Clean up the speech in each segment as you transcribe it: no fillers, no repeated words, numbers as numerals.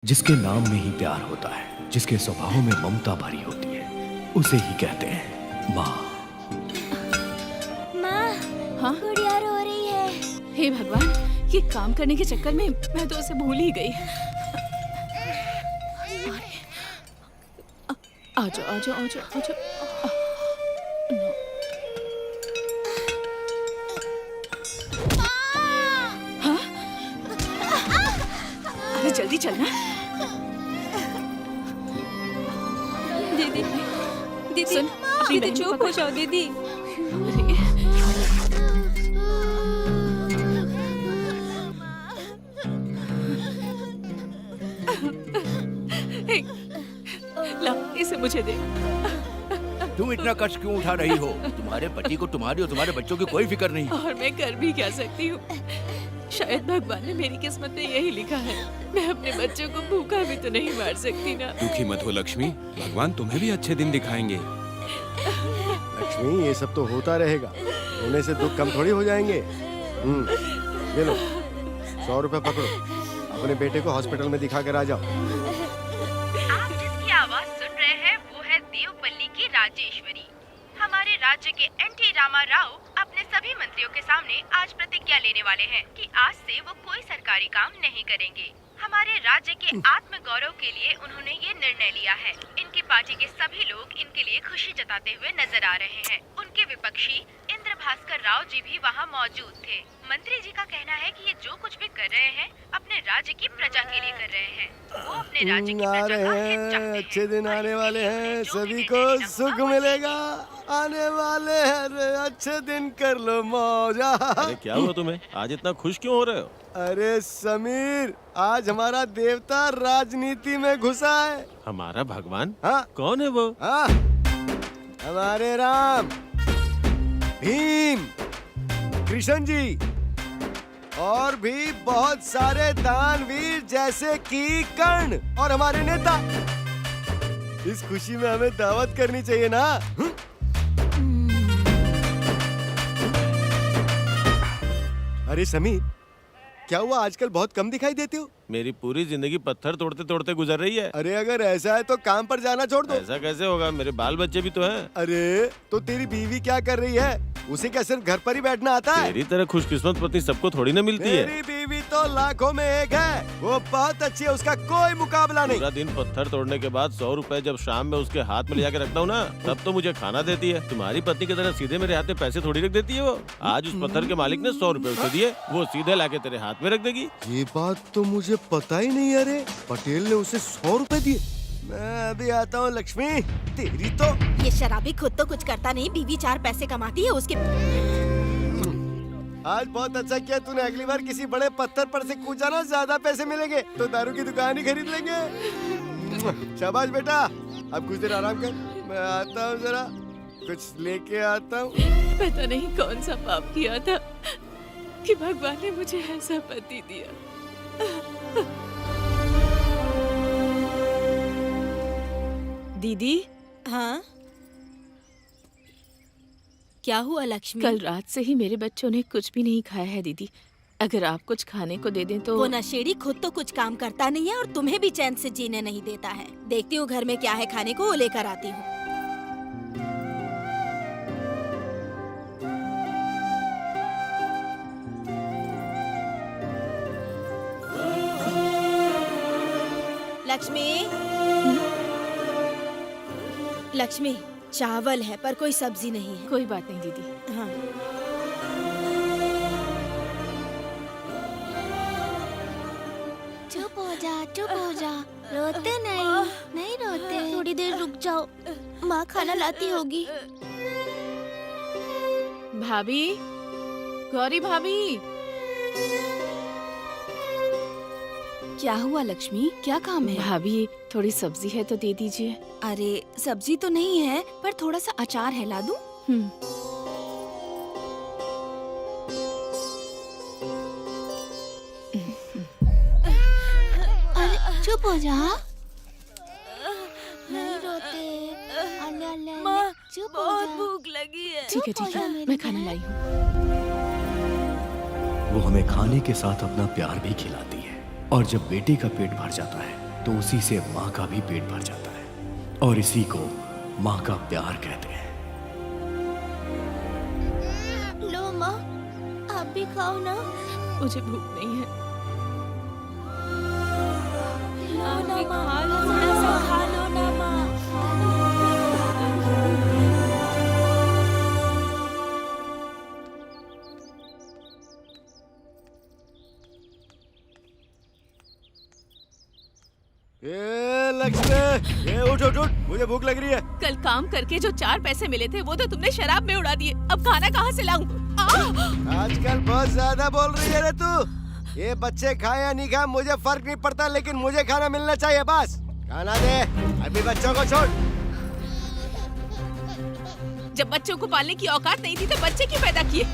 जिसके नाम में ही प्यार होता है, जिसके स्वभाव में ममता भरी होती है, उसे ही कहते हैं माँ। माँ, हाँ? गुड़िया रो रही है। हे भगवान, ये काम करने के चक्कर में मैं तो उसे भूल ही गई। आजा आजा आजा आजा। हाँ? अरे जल्दी चलना। दीदी, दीदी, सुन, अपनी दीदी बहन को चुप हो पकड़। जाओ दीदी। हे, ला इसे मुझे दे। तुम इतना कष्ट क्यों उठा रही हो? तुम्हारे पति को तुम्हारी और तुम्हारे बच्चों की कोई फिक्र नहीं। और मैं कर भी क्या सकती हूँ? शायद भगवान ने मेरी किस्मत में यही लिखा है। मैं अपने बच्चों को भूखा भी तो नहीं मार सकती ना। दुखी मत हो लक्ष्मी, भगवान तुम्हें भी अच्छे दिन दिखाएंगे। लक्ष्मी, ये सब तो होता रहेगा, होने से दुख कम थोड़ी हो जाएंगे। ये लो 100 रुपए पकड़ो, अपने बेटे को हॉस्पिटल में दिखा कर आ जाओ। आप जिसकी आवाज सुन रहे हैं वो है देवपल्ली की राजेश्वरी। हमारे राज्य के एनटी रामा राव अपने सभी मंत्रियों के सामने आज प्रतिज्ञा लेने वाले हैं कि आज से वो कोई सरकारी काम नहीं करेंगे। हमारे राज्य के आत्म गौरव के लिए उन्होंने ये निर्णय लिया है। इनकी पार्टी के सभी लोग इनके लिए खुशी जताते हुए नजर आ रहे हैं। उनके विपक्षी इंद्र भास्कर राव जी भी वहाँ मौजूद थे। मंत्री जी का कहना है कि ये जो कुछ भी कर रहे हैं अपने राज्य की प्रजा के लिए कर रहे हैं। वो अपने राज्य की आ प्रजा रहे का हैं, हित चाहते हैं। अच्छे दिन और आने इसके वाले लिए हैं, उन्हें जो सभी भी को निर्णय लेना सुख होगा, वो मिलेगा। आने वाले हैं रे, अच्छे दिन कर लो मौजा। अरे क्या हुआ तुम्हें? आज इतना खुश क्यों हो रहे हो? अरे समीर, आज हमारा देवता राजनीति में घुसा है। हमारा भगवान? हाँ कौन है वो? हाँ, हमारे राम, भीम, कृष्ण जी और भी बहुत सारे दानवीर जैसे कि कर्ण और हमारे नेता। इस खुशी में हमें दावत करनी चाहिए ना। अरे समीर, क्या हुआ, आजकल बहुत कम दिखाई देते हो? मेरी पूरी जिंदगी पत्थर तोड़ते तोड़ते गुजर रही है। अरे अगर ऐसा है तो काम पर जाना छोड़ दो। ऐसा कैसे होगा? मेरे बाल बच्चे भी तो हैं। अरे तो तेरी बीवी क्या कर रही है? उसे क्या सिर्फ घर पर ही बैठना आता है? तेरी तरह खुशकिस्मत पत्नी सबको थोड़ी ना मिलती है। मेरी बीवी तो लाखों में एक है, वो बहुत अच्छी है, उसका कोई मुकाबला नहीं। पूरा दिन पत्थर तोड़ने के बाद 100 रुपए जब शाम में उसके हाथ में ले जाके रखता हूँ ना, तब तो मुझे खाना देती है। तुम्हारी पत्नी की तरह सीधे मेरे हाथ में पैसे थोड़ी रख देती है वो। आज उस पत्थर के मालिक ने 100 रुपए उसे दिए, वो सीधे लाके तेरे हाथ में रख देगी। ये बात तो मुझे पता ही नहीं। अरे पटेल ने उसे 100 रुपए दिए। मैं अभी आता हूँ लक्ष्मी, तेरी तो। ये शराबी खुद तो कुछ करता नहीं, बीवी 4 पैसे कमाती है उसके। आज बहुत अच्छा किया तूने, अगली बार किसी बड़े पत्थर पर से कूदा ना, ज्यादा पैसे मिलेंगे तो दारू की दुकान ही खरीद लेंगे। शाबाश बेटा, अब कुछ देर आराम कर, मैं आता हूँ, जरा कुछ लेके आता हूँ। पता नहीं कौन सा पाप किया था कि भगवान ने मुझे ऐसा पति दिया। दीदी, हाँ, क्या हुआ लक्ष्मी? कल रात से ही मेरे बच्चों ने कुछ भी नहीं खाया है दीदी। अगर आप कुछ खाने को दे दें तो। वो नशेड़ी खुद तो कुछ काम करता नहीं है और तुम्हें भी चैन से जीने नहीं देता है। देखती हूँ घर में क्या है खाने को, वो लेकर आती हूँ। लक्ष्मी, लक्ष्मी, चावल है पर कोई सब्जी नहीं है। कोई बात नहीं दीदी। हाँ। चुप हो जा, रोते नहीं रोते। थोड़ी देर रुक जाओ, माँ खाना लाती होगी। भाभी, गौरी भाभी। क्या हुआ लक्ष्मी, क्या काम है? भाभी, थोड़ी सब्जी है तो दे दीजिए। अरे सब्जी तो नहीं है पर थोड़ा सा अचार है, ला दूं? अरे चुप हो जा, नहीं रोते। अल्ले अल्ले अल्ले, चुप हो जा। भूख लगी है। ठीक है चुप हो ठीक जा है, मेरी मैं खाना बहन। लाई हूँ। वो हमें खाने के साथ अपना प्यार भी खिलाती है, और जब बेटे का पेट भर जाता है तो उसी से माँ का भी पेट भर जाता है, और इसी को माँ का प्यार कहते हैं। लो माँ, आप भी खाओ ना। मुझे भूख नहीं है। लो ना माँ, थोड़ा सा खा लो ना माँ। ये लक्ष्मी, ये उठ उठ उठ, मुझे भूख लग रही है। कल काम करके जो 4 पैसे मिले थे वो तो तुमने शराब में उड़ा दिए। अब खाना कहाँ से लाऊं? आजकल बहुत ज्यादा बोल रही है रे तू। ये बच्चे खाए या नहीं खाए मुझे फर्क नहीं पड़ता, लेकिन मुझे खाना मिलना चाहिए बस। खाना दे, अभी बच्चों को छोड़। जब बच्चों को पालने की औकात नहीं थी तो बच्चे क्यों पैदा किए?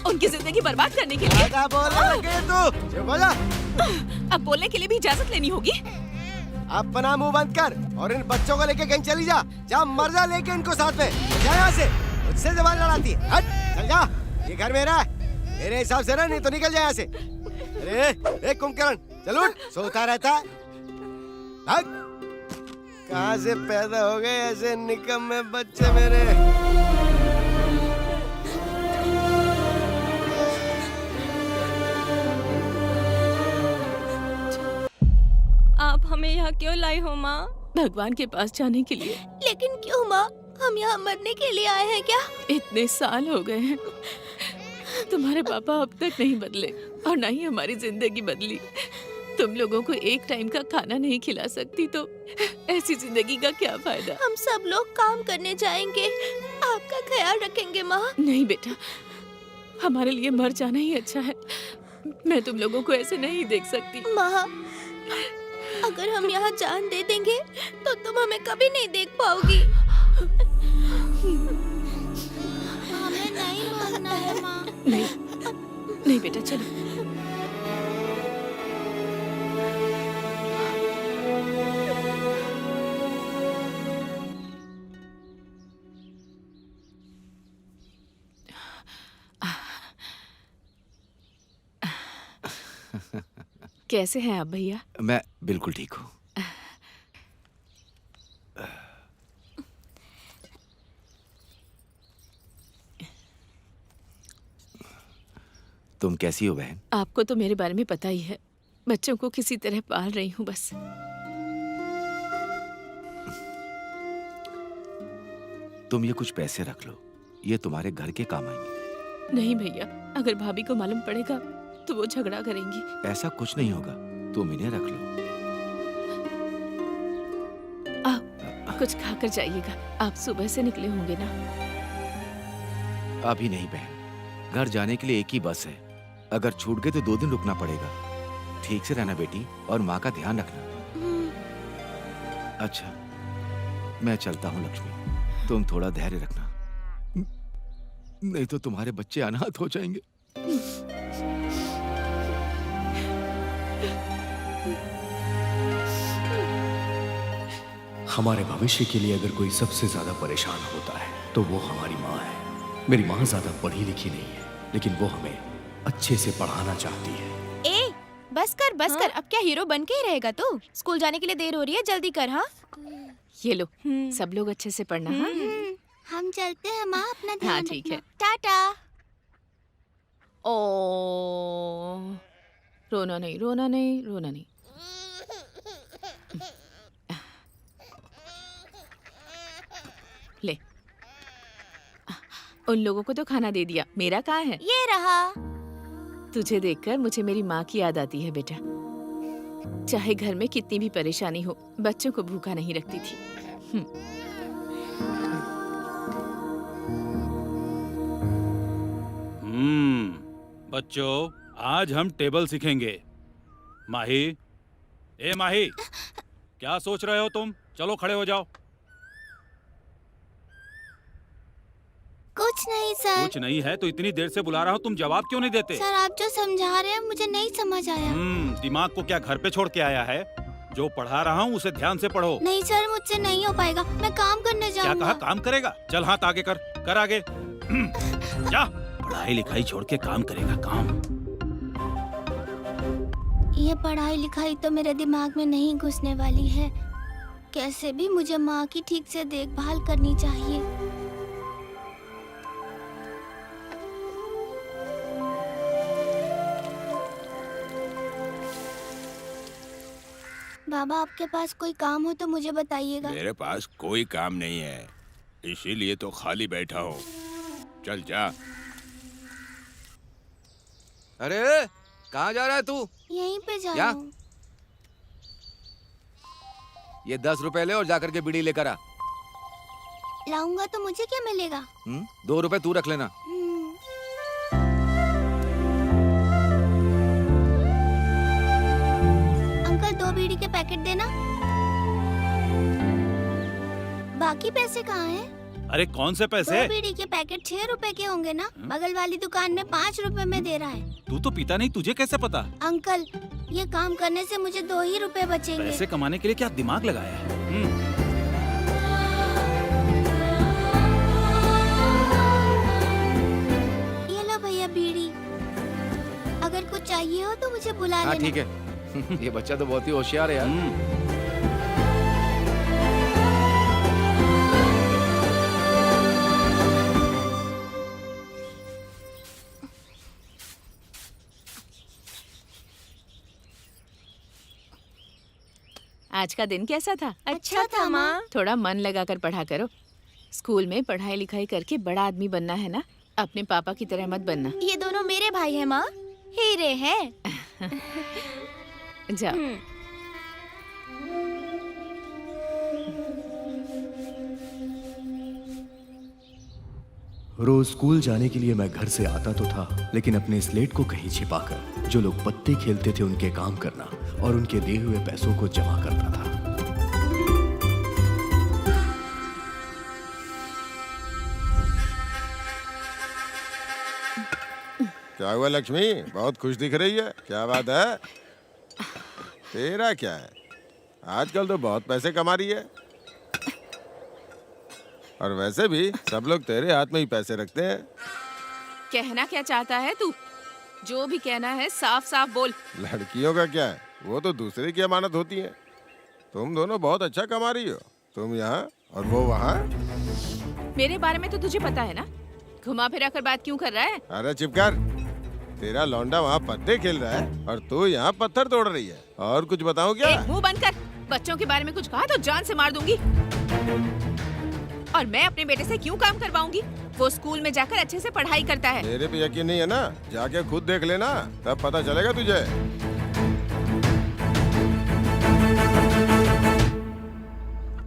उनकी जिंदगी बर्बाद करने के लिए। ज्यादा बोलने लग गई तू, चुप हो जा। अब बोलने के लिए भी इजाजत लेनी होगी। अपना मुंह बंद कर और इन बच्चों को लेके कहीं चली जा। जा मर जा लेके इनको साथ में। जा यहाँ से, मुझसे जबान लड़ाती है। हट, चल जा, ये घर मेरा है। मेरे हिसाब से ना, नहीं तो निकल जा यहाँ से। अरे एक कुंभकर्ण, चल उठ, सोता रहता है। भाग, कहाँ से पैदा हो गए ऐसे निकम्मे बच्चे मेरे। आप हमें यहाँ क्यों लाई हो माँ? भगवान के पास जाने के लिए। लेकिन क्यों माँ? हम यहाँ मरने के लिए आए हैं क्या? इतने साल हो गए हैं, तुम्हारे पापा अब तक नहीं बदले और ना ही हमारी जिंदगी बदली। तुम लोगों को एक टाइम का खाना नहीं खिला सकती तो ऐसी जिंदगी का क्या फायदा? हम सब लोग काम करने जाएंगे, आपका ख्याल रखेंगे माँ। नहीं बेटा, हमारे लिए मर जाना ही अच्छा है। मैं तुम लोगों को ऐसे नहीं देख सकती। माँ, अगर हम यहाँ जान दे देंगे तो तुम हमें कभी नहीं देख पाओगी। हमें नहीं मरना है माँ। नहीं, नहीं बेटा, चलो। कैसे हैं आप भैया? मैं बिल्कुल ठीक हूँ। तुम कैसी हो बहन? आपको तो मेरे बारे में पता ही है। बच्चों को किसी तरह पाल रही हूँ बस। तुम ये कुछ पैसे रख लो, ये तुम्हारे घर के काम आएंगे। नहीं भैया, अगर भाभी को मालूम पड़ेगा तो वो झगड़ा करेंगी। ऐसा कुछ नहीं होगा, तुम इन्हें रख लो। आप कुछ खाकर जाइएगा। आप सुबह से निकले होंगे ना? अभी नहीं बहन, घर जाने के लिए एक ही बस है। अगर छूट गए तो 2 दिन रुकना पड़ेगा। ठीक से रहना बेटी, और माँ का ध्यान रखना। अच्छा, मैं चलता हूँ लक्ष्मी, तुम थोड़ा धैर्य रखना, नहीं तो तुम्हारे बच्चे अनाथ हो जाएंगे। हमारे भविष्य के लिए अगर कोई सबसे ज्यादा परेशान होता है तो वो हमारी माँ है। मेरी माँ ज्यादा पढ़ी लिखी नहीं है, लेकिन वो हमें अच्छे से पढ़ाना चाहती है। ए, बस कर, अब क्या हीरो बन के ही रहेगा तू? स्कूल जाने के लिए देर हो रही है, जल्दी कर। हाँ, ये लो, सब लोग अच्छे से पढ़ना। हाँ, हम चलते हैं माँ, अपना ध्यान हाँ ठीक है। टाटा। ओ, रोना नहीं, रोना नहीं, रोना नहीं। ले, उन लोगों को तो खाना दे दिया, मेरा कहाँ है? ये रहा। तुझे देखकर मुझे मेरी माँ की याद आती है बेटा। चाहे घर में कितनी भी परेशानी हो, बच्चों को भूखा नहीं रखती थी। बच्चों, आज हम टेबल सीखेंगे। माही, ए माही, क्या सोच रहे हो तुम? चलो खड़े हो जाओ। कुछ नहीं सर। कुछ नहीं है तो इतनी देर से बुला रहा हूँ, तुम जवाब क्यों नहीं देते? सर, आप जो समझा रहे हैं मुझे नहीं समझ आया। दिमाग को क्या घर पे छोड़ के आया है? जो पढ़ा रहा हूँ उसे ध्यान से पढ़ो। नहीं सर, मुझसे नहीं हो पाएगा, मैं काम करने क्या जाऊंगा। कहा? काम करेगा? चल हाथ आगे कर आगे। जा, पढ़ाई लिखाई छोड़ के काम करेगा, काम। ये पढ़ाई लिखाई तो मेरे दिमाग में नहीं घुसने वाली है। कैसे भी मुझे माँ की ठीक से देखभाल करनी चाहिए। बाबा, आपके पास कोई काम हो तो मुझे बताइएगा। मेरे पास कोई काम नहीं है, इसीलिए तो खाली बैठा हूँ। चल जा। अरे कहाँ जा रहा है तू? यहीं पे जा या? रहा हूँ। ये 10 रुपए ले और जाकर के बीड़ी लेकर आ। लाऊंगा तो मुझे क्या मिलेगा? 2 रुपए तू रख लेना। अंकल, 2 बीड़ी के पैकेट देना। बाकी पैसे कहाँ हैं? अरे कौन से पैसे? 2 बीड़ी के पैकेट 6 रुपए के होंगे ना? बगल वाली दुकान में 5 रुपए में दे रहा है। तू तो पीता नहीं, तुझे कैसे पता? अंकल, ये काम करने से मुझे 2 ही रुपए बचेंगे। पैसे कमाने के लिए क्या दिमाग लगाया है? ये लो भैया बीड़ी। अगर कुछ चाहिए हो तो मुझे बुला हाँ लेना। ठीक है। ये बच्चा तो बहुत ही होशियार है यार। आज का दिन कैसा था? अच्छा था माँ। थोड़ा मन लगाकर पढ़ा करो। स्कूल में पढ़ाई लिखाई करके बड़ा आदमी बनना है ना, अपने पापा की तरह मत बनना। ये दोनों मेरे भाई हैं माँ, हीरे हैं। जाओ। रोज स्कूल जाने के लिए मैं घर से आता तो था, लेकिन अपने स्लेट को कहीं छिपाकर जो लोग पत्ते खेलते थे उनके काम करना और उनके दिए हुए पैसों को जमा करता था। क्या हुआ लक्ष्मी, बहुत खुश दिख रही है, क्या बात है? तेरा क्या है, आजकल तो बहुत पैसे कमा रही है। और वैसे भी सब लोग तेरे हाथ में ही पैसे रखते हैं। कहना क्या चाहता है तू? जो भी कहना है साफ साफ बोल। लड़कियों का क्या है, वो तो दूसरे की अमानत होती है। तुम दोनों बहुत अच्छा कमा रही हो, तुम यहाँ और वो वहाँ। मेरे बारे में तो तुझे पता है ना, घुमा फिरा कर बात क्यों कर रहा है? अरे चुप कर, तेरा लौंडा वहाँ पत्ते खेल रहा है और तू यहाँ पत्थर तोड़ रही है। और कुछ बताऊँ क्या? मुंह बंद कर। बच्चों के बारे में कुछ कहा तो जान से मार दूंगी। और मैं अपने बेटे से क्यों काम करवाऊंगी? वो स्कूल में जाकर अच्छे से पढ़ाई करता है। मेरे पे यकीन नहीं है ना, जाके खुद देख लेना, तब पता चलेगा तुझे।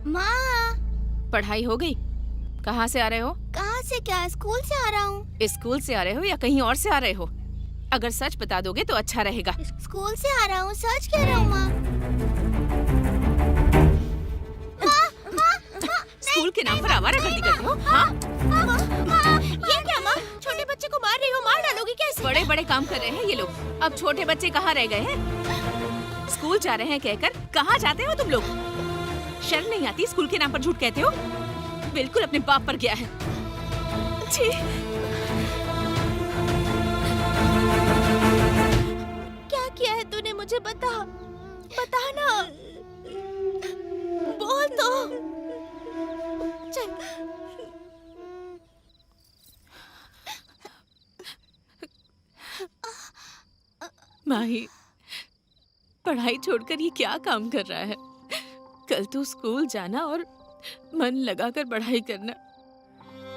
माँ, पढ़ाई हो गई? कहाँ से आ रहे हो? कहाँ से क्या, स्कूल से आ रहा हूँ। स्कूल से आ रहे हो या कहीं और से आ रहे हो? अगर सच बता दोगे तो अच्छा रहेगा। स्कूल से आ रहा हूँ, सच कह रहा हूँ माँ। स्कूल के नाम पर आवारागर्दी करते हो? हाँ? ये क्या माँ, छोटे बच्चे को मार रही हो, मार डालोगी कैसे? बड़े बड़े काम कर रहे हैं ये लोग, अब छोटे बच्चे कहाँ रह गए हैं? स्कूल जा रहे हैं कहकर कहाँ जाते हो तुम लोग? शर्म नहीं आती? स्कूल के नाम पर झूठ कहते हो। बिल्कुल अपने बाप पर गया है। छी। क्या किया है तूने, मुझे बता, बता ना, बोल तो। चल। माही, पढ़ाई छोड़कर ये क्या काम कर रहा है? कल तू स्कूल जाना और मन लगाकर पढ़ाई करना।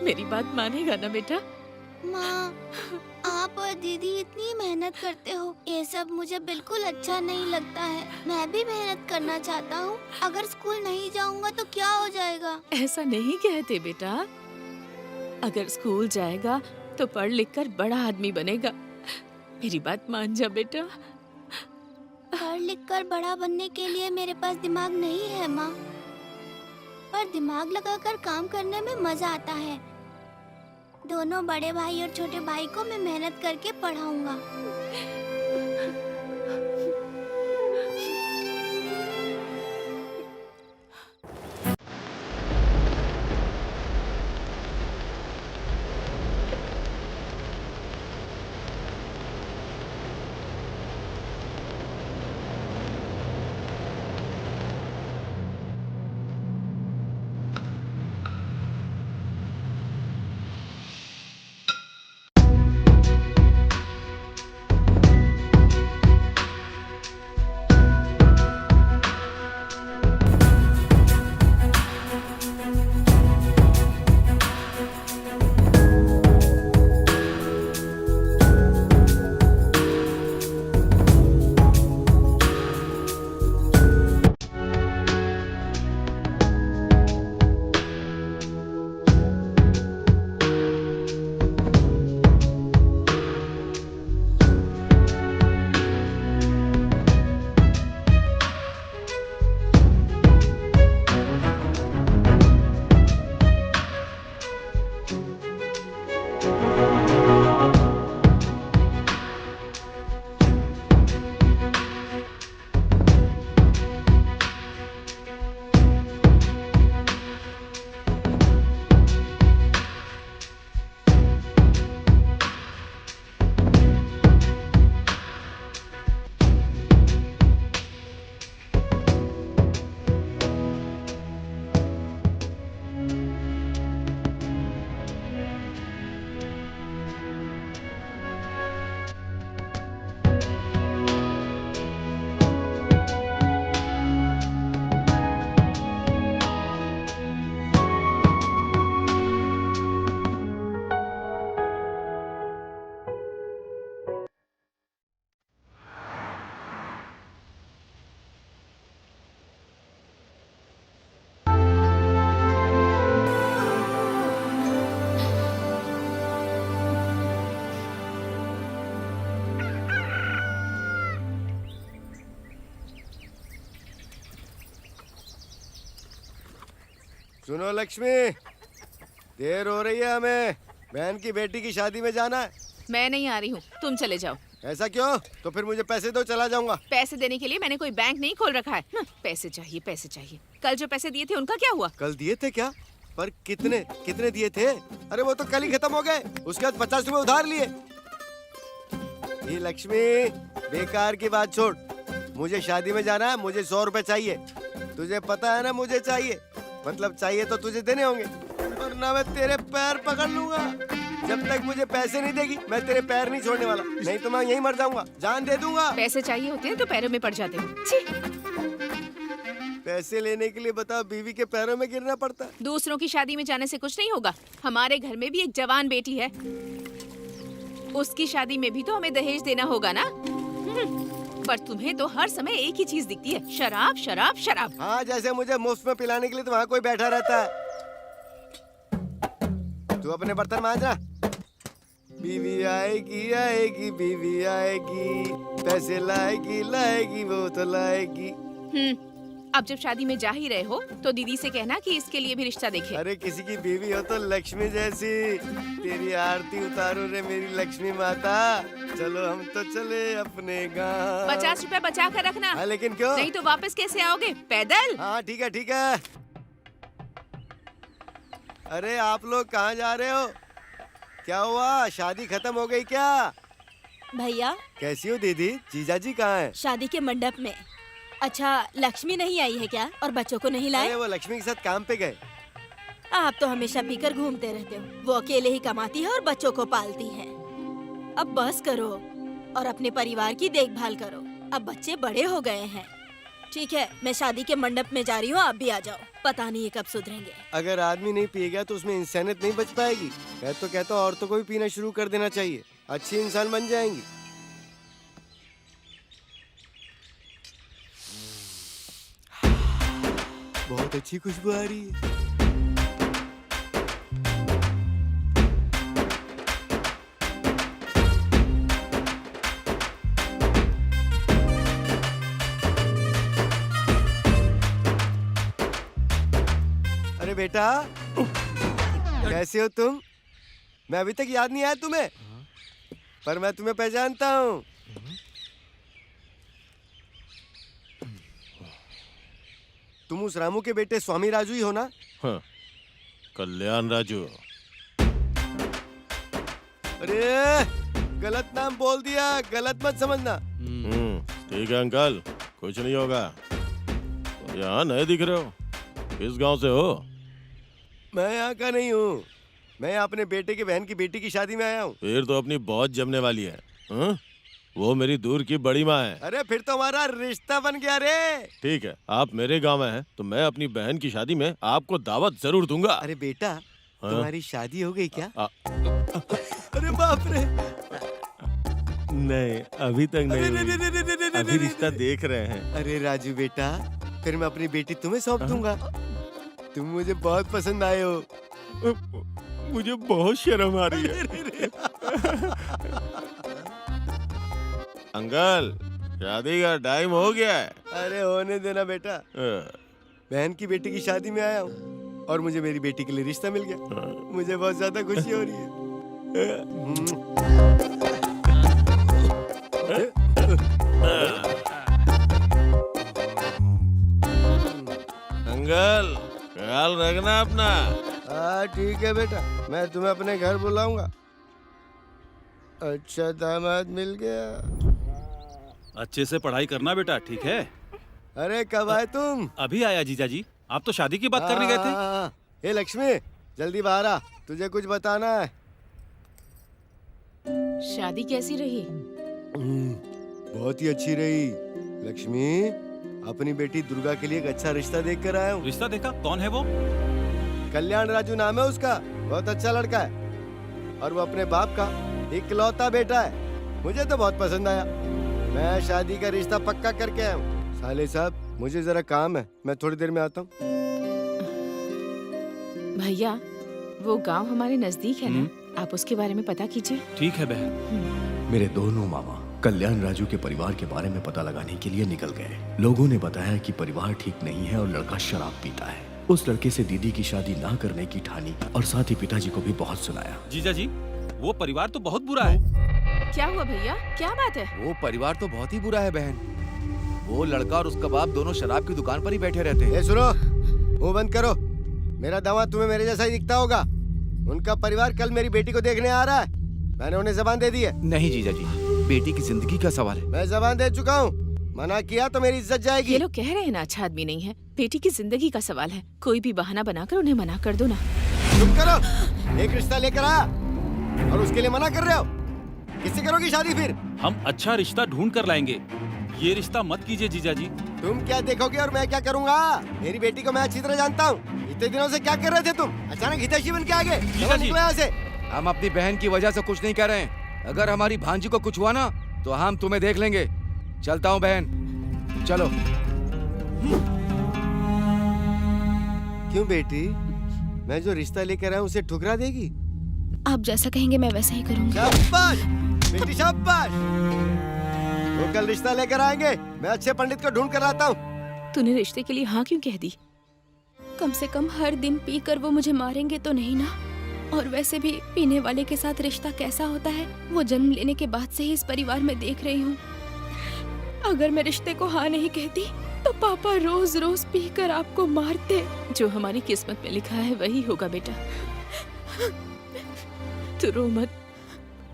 मेरी बात मानेगा ना बेटा? माँ, आप और दीदी इतनी मेहनत करते हो, ये सब मुझे बिल्कुल अच्छा नहीं लगता है। मैं भी मेहनत करना चाहता हूँ। अगर स्कूल नहीं जाऊँगा तो क्या हो जाएगा? ऐसा नहीं कहते बेटा। अगर स्कूल जाएगा तो पढ़ लिख कर बड़ा आदमी बनेगा। मेरी बात मान जा बेटा। पढ़ लिख कर बड़ा बनने के लिए मेरे पास दिमाग नहीं है माँ, पर दिमाग लगाकर काम करने में मजा आता है। दोनों बड़े भाई और छोटे भाई को मैं मेहनत करके पढ़ाऊंगा। सुनो लक्ष्मी, देर हो रही है, हमें बहन की बेटी की शादी में जाना है। मैं नहीं आ रही हूँ, तुम चले जाओ। ऐसा क्यों? तो फिर मुझे पैसे दो, चला जाऊंगा। पैसे देने के लिए मैंने कोई बैंक नहीं खोल रखा है। पैसे चाहिए, पैसे चाहिए। कल जो पैसे दिए थे उनका क्या हुआ? कल दिए थे क्या? पर कितने कितने दिए थे? अरे वो तो कल ही खत्म हो गए। उसके बाद 50 रुपए उधार लिए। ये लक्ष्मी, बेकार की बात छोड़, मुझे शादी में जाना है, मुझे 100 रुपए चाहिए। तुझे पता है ना मुझे चाहिए, मतलब चाहिए तो तुझे देने होंगे, वरना मैं तेरे पैर पकड़ लूंगा। जब तक मुझे पैसे नहीं देगी मैं तेरे पैर नहीं छोड़ने वाला, नहीं तो मैं यहीं मर जाऊंगा, जान दे दूंगा। पैसे चाहिए होते हैं तो पैरों में पड़ जाते हो। छी! पैसे लेने के लिए बताओ, बीवी के पैरों में गिरना पड़ता है। दूसरों की शादी में जाने से कुछ नहीं होगा। हमारे घर में भी एक जवान बेटी है, उसकी शादी में भी तो हमें दहेज देना होगा ना। पर तुम्हें तो हर समय एक ही चीज दिखती है, शराब शराब शराब। हाँ, जैसे मुझे मुफ्त में पिलाने के लिए तो वहाँ कोई बैठा रहता है। तू अपने बर्तन मांजना। बीवी आएगी आएगी बीवी आएगी, पैसे लाएगी लाएगी वो तो लाएगी। अब जब शादी में जा ही रहे हो तो दीदी से कहना कि इसके लिए भी रिश्ता देखे। अरे किसी की बीवी हो तो लक्ष्मी जैसी। तेरी आरती उतारो रे मेरी लक्ष्मी माता। चलो हम तो चले अपने गाँव। 50 रुपए बचा कर रखना। हाँ, लेकिन क्यों? नहीं तो वापस कैसे आओगे? पैदल? हाँ ठीक है ठीक है। अरे आप लोग कहाँ जा रहे हो? क्या हुआ, शादी खत्म हो गई क्या? भैया, कैसी हो दीदी? जीजाजी कहाँ हैं? शादी के मंडप में। अच्छा, लक्ष्मी नहीं आई है क्या? और बच्चों को नहीं लाए? अरे वो लक्ष्मी के साथ काम पे गए। आप तो हमेशा पीकर घूमते रहते हो। वो अकेले ही कमाती है और बच्चों को पालती है। अब बस करो और अपने परिवार की देखभाल करो। अब बच्चे बड़े हो गए हैं। ठीक है, मैं शादी के मंडप में जा रही हूँ, आप भी आ जाओ। पता नहीं ये कब सुधरेंगे। अगर आदमी नहीं पिएगा तो उसमें इंसानियत नहीं बच पाएगी। मैं तो कहता हूँ औरतों को भी पीना शुरू कर देना चाहिए, अच्छी इंसान बन जाएंगी। बहुत अच्छी खुशबू आ रही है। अरे बेटा, कैसे हो तुम? मैं अभी तक याद नहीं आया तुम्हें, पर मैं तुम्हें पहचानता हूँ। तुम उस रामू के बेटे स्वामी राजू ही हो ना? हाँ, कल्याण राजू। अरे गलत नाम बोल दिया, गलत मत समझना। ठीक है अंकल, कुछ नहीं होगा। तो यहाँ नए दिख रहे हो, किस गांव से हो? मैं यहाँ का नहीं हूँ, मैं अपने बेटे की बहन की बेटी की शादी में आया हूँ। फिर तो अपनी बहुत जमने वाली है। हाँ? वो मेरी दूर की बड़ी माँ है। अरे फिर तो हमारा रिश्ता बन गया रे। ठीक है, आप मेरे गांव में हैं, तो मैं अपनी बहन की शादी में आपको दावत जरूर दूंगा। अरे बेटा, हाँ? तुम्हारी शादी हो गई क्या? अरे बाप रे। नहीं, अभी तक नहीं हुई। अरे अभी रिश्ता देख रहे हैं। अरे राजू बेटा, फिर मैं अपनी बेटी तुम्हें सौंप दूंगा। तुम मुझे बहुत पसंद आए हो। मुझे बहुत शर्म आ रही है। अंकल, शादी का टाइम हो गया है। अरे होने देना बेटा, बहन की बेटी की शादी में आया हूँ और मुझे मेरी बेटी के लिए रिश्ता मिल गया। मुझे बहुत ज्यादा खुशी हो रही है। अंकल, ख्याल रखना अपना। हाँ ठीक है बेटा, मैं तुम्हें अपने घर बुलाऊंगा। अच्छा दामाद मिल गया। अच्छे से पढ़ाई करना बेटा, ठीक है? अरे कब आए तुम? अभी आया जीजा जी, आप तो शादी की बात करने गए थे। हे लक्ष्मी, जल्दी बाहर आ, तुझे कुछ बताना है। शादी कैसी रही? बहुत ही अच्छी रही। लक्ष्मी, अपनी बेटी दुर्गा के लिए एक अच्छा रिश्ता देख कर आया हूँ। रिश्ता देखा? कौन है वो? कल्याण राजू नाम है उसका, बहुत अच्छा लड़का है और वो अपने बाप का इकलौता बेटा है। मुझे तो बहुत पसंद आया। मैं शादी का रिश्ता पक्का करके आया हूँ। साले साहब, मुझे जरा काम है, मैं थोड़ी देर में आता हूँ। भैया, वो गांव हमारे नजदीक है ना, आप उसके बारे में पता कीजिए। ठीक है बहन। मेरे दोनों मामा कल्याण राजू के परिवार के बारे में पता लगाने के लिए निकल गए। लोगों ने बताया कि परिवार ठीक नहीं है और लड़का शराब पीता है। उस लड़के से दीदी की शादी ना करने की ठानी और साथ ही पिताजी को भी बहुत सुनाया। जीजा जी, वो परिवार तो बहुत बुरा है। क्या हुआ भैया, क्या बात है? वो परिवार तो बहुत ही बुरा है बहन। वो लड़का और उसका बाप दोनों शराब की दुकान पर ही बैठे रहते हैं। ये सुनो, मुंह बंद करो। मेरा दामाद तुम्हें मेरे जैसा ही दिखता होगा। उनका परिवार कल मेरी बेटी को देखने आ रहा है। मैंने उन्हें जबान दे दी है। नहीं जीजा जी, बेटी की जिंदगी का सवाल है। मैं जबान दे चुका हूँ। मना किया तो मेरी इज्जत जाएगी। ये लोग कह रहे हैं ना अच्छा आदमी नहीं है। बेटी की जिंदगी का सवाल है। कोई भी बहाना बनाकर उन्हें मना कर दो ना। चुप करो। एक रिश्ता लेकर आया और उसके लिए मना कर रहे हो। किससे करोगी शादी फिर? हम अच्छा रिश्ता ढूंढ कर लाएंगे। ये रिश्ता मत कीजिए जीजा जी। तुम क्या देखोगे और मैं क्या करूँगा? मेरी बेटी को मैं अच्छी तरह जानता हूँ। इतने दिनों से क्या कर रहे थे तुम? अचानक हितैषी बन के आ गए। चलो निकलो यहाँ से। हम अपनी बहन की वजह से कुछ नहीं कर रहे हैं। अगर हमारी भांजी को कुछ हुआ ना तो हम तुम्हें देख लेंगे। चलता हूँ बहन, चलो। क्यों बेटी, मैं जो रिश्ता लेकर आया उसे ठुकरा देगी? आप जैसा कहेंगे मैं वैसा ही करूंगी। शाबाश बेटी, शाबाश। वो कल रिश्ता लेकर आएंगे। मैं अच्छे पंडित को ढूंढ कर आता हूँ। तूने रिश्ते के लिए हाँ क्यों कह दी? कम से कम हर दिन पीकर वो मुझे मारेंगे तो नहीं ना? और वैसे भी पीने वाले के साथ रिश्ता कैसा होता है वो जन्म लेने के बाद से ही इस परिवार में देख रही हूँ। अगर मैं रिश्ते को हाँ नहीं कहती तो पापा रोज रोज पीकर आपको मारते। जो हमारी किस्मत में लिखा है वही होगा बेटा। तू रो मत,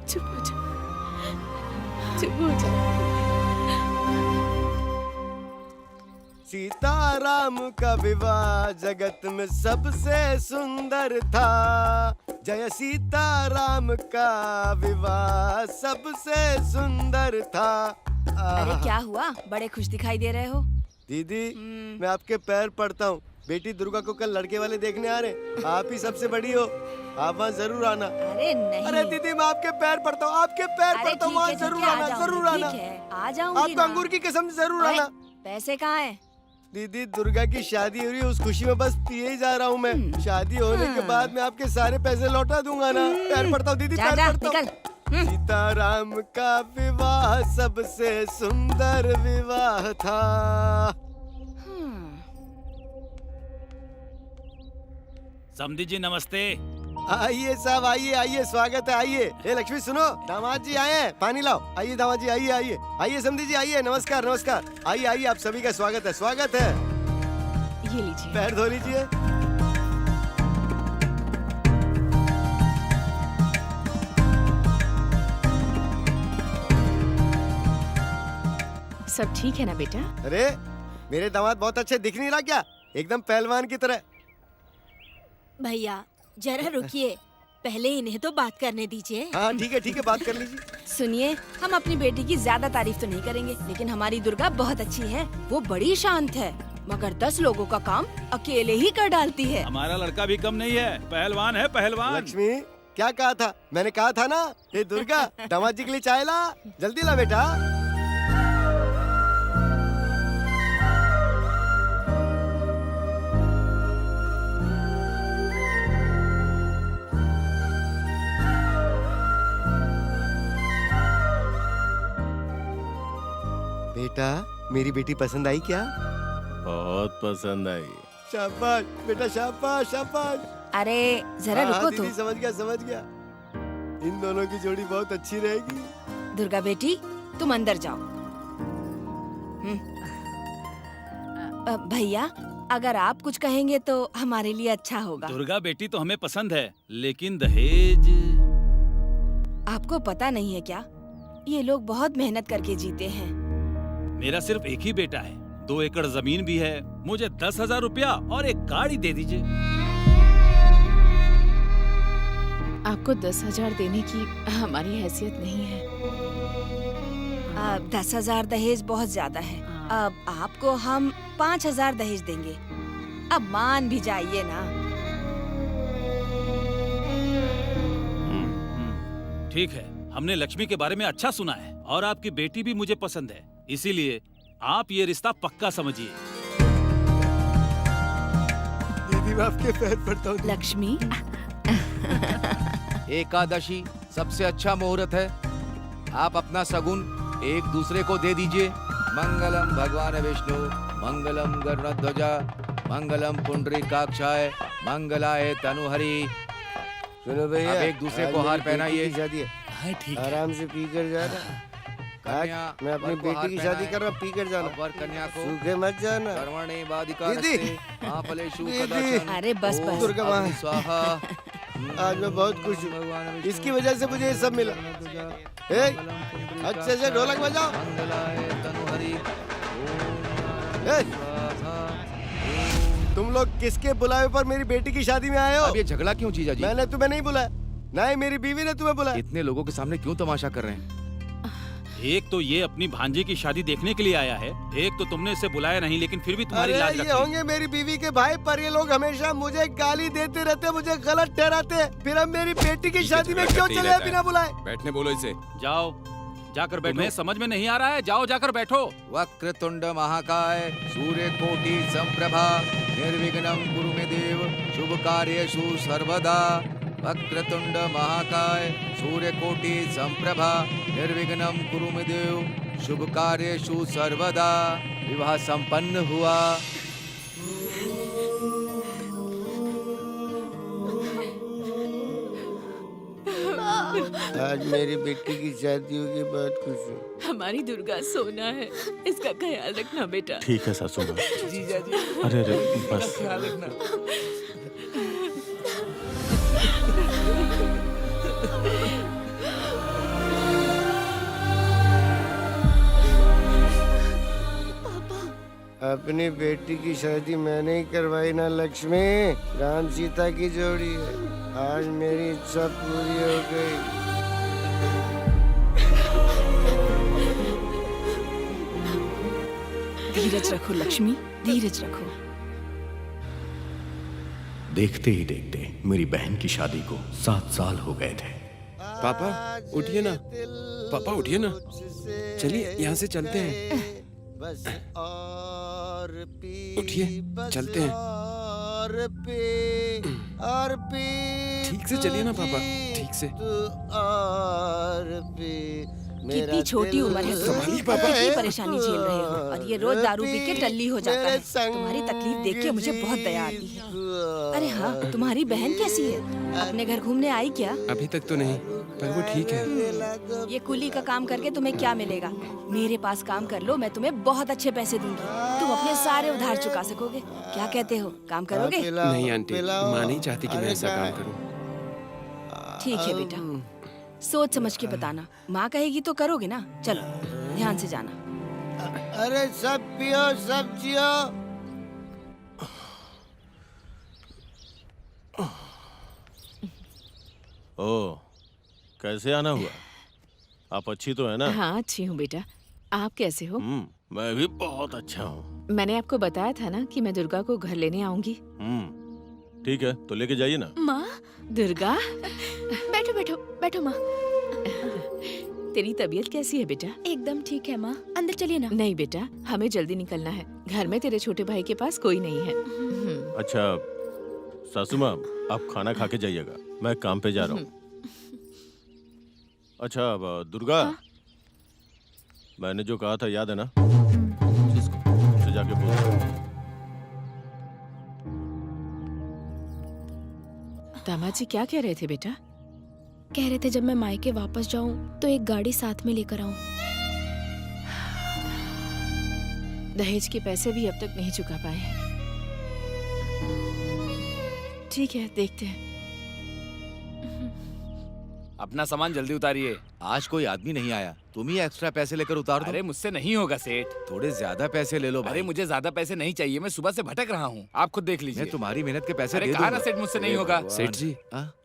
चुप हो जा, चुप हो जा। सीताराम का विवाह जगत में सबसे सुंदर था। जय सीताराम का विवाह सबसे सुंदर था। अरे क्या हुआ, बड़े खुश दिखाई दे रहे हो? दीदी, मैं आपके पैर पड़ता हूँ। बेटी दुर्गा को कल लड़के वाले देखने आ रहे। आप ही सबसे बड़ी हो, आप वहाँ जरूर आना। अरे नहीं। अरे दीदी, मैं आपके पैर पड़ता हूँ, आपके पैर पड़ता हूँ। वहाँ जरूर आना, जरूर आना। आ जाऊंगी। आपको अंगूर की कसम जरूर आना। पैसे कहाँ हैं? दीदी, दुर्गा की शादी हो रही है, उस खुशी में बस पिए ही जा रहा हूँ मैं। शादी होने के बाद मैं आपके सारे पैसे लौटा दूंगा ना। पैर पड़ता हूँ दीदी, पैर पड़ता हूँ। सीताराम का विवाह सबसे सुंदर विवाह था। समधी जी नमस्ते। आइए साहब, आइए आइए, स्वागत है, आइए। ए लक्ष्मी सुनो, दामाद जी आए हैं, पानी लाओ। आइए दामाद जी, आइए आइए आइए। समधी जी आइए, नमस्कार नमस्कार। आइए आइए, आप सभी का स्वागत है, स्वागत है। ये लीजिए। पैर धो लीजिए। सब ठीक है ना बेटा? अरे मेरे दामाद बहुत अच्छे दिख नहीं रहा क्या? एकदम पहलवान की तरह। भैया जरा रुकिए, पहले इन्हें तो बात करने दीजिए। हाँ ठीक है, बात कर लीजिए। सुनिए, हम अपनी बेटी की ज्यादा तारीफ तो नहीं करेंगे, लेकिन हमारी दुर्गा बहुत अच्छी है। वो बड़ी शांत है, मगर 10 लोगों का काम अकेले ही कर डालती है। हमारा लड़का भी कम नहीं है, पहलवान है, पहलवान। लक्ष्मी, क्या कहा था? मैंने कहा था ना। ये दुर्गा, दामाद जी के लिए चाय ला, जल्दी ला बेटा। बेटा, मेरी बेटी पसंद आई क्या? बहुत पसंद आई। शाबाश बेटा, शाबाश शाबाश। अरे जरा हाँ, रुको दीदी, तुम। समझ गया समझ गया। इन दोनों की जोड़ी बहुत अच्छी रहेगी। दुर्गा बेटी, तुम अंदर जाओ। भैया, अगर आप कुछ कहेंगे तो हमारे लिए अच्छा होगा। दुर्गा बेटी तो हमें पसंद है, लेकिन दहेज। आपको पता नहीं है क्या, ये लोग बहुत मेहनत करके जीते हैं। मेरा सिर्फ एक ही बेटा है, 2 एकड़ जमीन भी है। मुझे 10,000 रुपया और एक गाड़ी दे दीजिए। आपको 10,000 देने की हमारी हैसियत नहीं है। 10,000 दहेज बहुत ज्यादा है। अब आपको हम 5,000 दहेज देंगे। अब मान भी जाइए ना। ठीक है, हमने लक्ष्मी के बारे में अच्छा सुना है और आपकी बेटी भी मुझे पसंद है, इसीलिए आप ये रिश्ता पक्का समझिए। दीदी, मैं आपके पैर पड़ता हूँ। लक्ष्मी, एकादशी सबसे अच्छा मुहूर्त है। आप अपना सगुन एक दूसरे को दे दीजिए। मंगलम भगवान विष्णु, मंगलम गरुड़ध्वजा, मंगलम पुंडरीकाक्षाय मंगलाय तनुहरि। सुनो भैया, अब एक दूसरे आज को हार मेरी पहनाइए। बेटी की शादी है, हाँ ठीक है। आराम से पी कर जाना। आज कन्या, मैं अपनी वर को हार बेटी की शादी पहनाए। कर रहा हूँ, पी कर जाना। अब वर कन्या को सूखे मत जाना। कर्मणे बाधिका दीदी। रस्ते महाफलेषु दीदी। कदाचन। अरे बस ओम बस। दुर्गा माँ। अग्नि स्वाहा। आज मैं बहुत खुश हूँ, भगवान विष्णु, इसकी वजह से मुझे ये सब मिला। ए, अच्छे से ढोलक बजाओ। मंगलाय तनुहरि। ए, तुम लोग किसके बुलावे पर मेरी बेटी की शादी में आए हो? अब ये झगड़ा क्यों जीजा जी? मैंने तुम्हें नहीं बुलाया, ना ही मेरी बीवी ने तुम्हें बुलाया। इतने लोगों के सामने क्यों तमाशा कर रहे हैं? एक तो ये अपनी भांजी की शादी देखने के लिए आया है, एक तो तुमने इसे बुलाया नहीं, लेकिन फिर भी तुम्हारी अरे लाज ये रखी। होंगे मेरी बीवी के भाई, पर ये लोग हमेशा मुझे गाली देते रहते, मुझे गलत ठहराते हैं। फिर हम मेरी बेटी की शादी में क्यों चले हैं बिना बुलाए? बैठने बोलो इसे। जाओ जाकर बैठो। तुम्हें समझ में नहीं आ रहा है? जाओ जाकर बैठो। वक्रतुंड महाकाय सूर्य कोटि संप्रभा निर्विघ्नं कुरु मे देव शुभ कार्येषु सर्वदा। वक्रतुंड महाकाय सूर्य कोटि संप्रभा निर्विघ्नं कुरु मे देव शुभ कार्येषु सर्वदा। विवाह संपन्न हुआ। आज मेरी बेटी की शादी होगी, बहुत खुश हूँ। हमारी दुर्गा सोना है, इसका ख्याल रखना बेटा। ठीक है सासू माँ। जीजा जी अरे अरे बस। ख्याल रखना। अपनी बेटी की शादी मैंने ही करवाई ना लक्ष्मी। राम सीता की जोड़ी है, आज मेरी इच्छा पूरी हो गई। धीरज रखो लक्ष्मी, धीरज रखो। देखते ही देखते मेरी बहन की शादी को 7 साल हो गए थे। पापा उठिए ना, पापा उठिए ना, चलिए यहाँ से चलते हैं। बस और पी, उठिए, बस चलते हैं। और पी, और पी। ठीक से चलिए ना पापा, तू ठीक से। तू और पी। कितनी छोटी उम्र है संभालिए तुम्हारी, पापा। कितनी परेशानी झेल रहे हो, और ये रोज दारू पी के टल्ली हो जाता है। तुम्हारी तकलीफ देख के मुझे बहुत दया आती है। अरे हाँ, तुम्हारी बहन कैसी है? अपने घर घूमने आई क्या? अभी तक तो नहीं, पर वो ठीक है। ये कुली का काम करके तुम्हें क्या मिलेगा? मेरे पास काम कर लो, मैं तुम्हें बहुत अच्छे पैसे दूंगी। तुम अपने सारे उधार चुका सकोगे। क्या कहते हो, काम करोगे? नहीं आंटी, माँ नहीं चाहती कि मैं ऐसा काम करूँ। ठीक है बेटा, सोच समझ के बताना। माँ कहेगी तो करोगे ना? चलो ध्यान से जाना। अरे सब पियो, सब जियो। ओ, कैसे आना हुआ? आप अच्छी तो है ना? हाँ अच्छी हूँ बेटा, आप कैसे हो? मैं भी बहुत अच्छा हूँ। मैंने आपको बताया था ना कि मैं दुर्गा को घर लेने आऊंगी। ठीक है, तो लेके जाइए ना। माँ, दुर्गा, बैठो बैठो बैठो माँ। तेरी तबीयत कैसी है बेटा? एकदम ठीक है माँ, अंदर चलिए ना। नहीं बेटा, हमें जल्दी निकलना है। घर में तेरे छोटे भाई के पास कोई नहीं है। अच्छा सासू माँ, आप खाना खा के जाइएगा, मैं काम पे जा रहा हूँ। अच्छा अब दुर्गा, मैंने जो कहा था याद है ना? उससे जाके बोल। दामाद जी क्या कह रहे थे बेटा? कह रहे थे जब मैं मायके वापस जाऊं तो एक गाड़ी साथ में लेकर आऊं। दहेज के पैसे भी अब तक नहीं चुका पाए। ठीक है, देखते हैं। अपना सामान जल्दी उतारिए। आज कोई आदमी नहीं आया, तुम ही एक्स्ट्रा पैसे लेकर उतार दो। अरे मुझसे नहीं होगा सेठ। थोड़े ज्यादा पैसे ले लो भाई। अरे मुझे ज्यादा पैसे नहीं चाहिए, मैं सुबह से भटक रहा हूँ, आप खुद देख लीजिए। मैं तुम्हारी मेहनत के पैसे अरे दे कहा ना दूंगा। सेठ, मुझसे नहीं होगा। सेठ जी,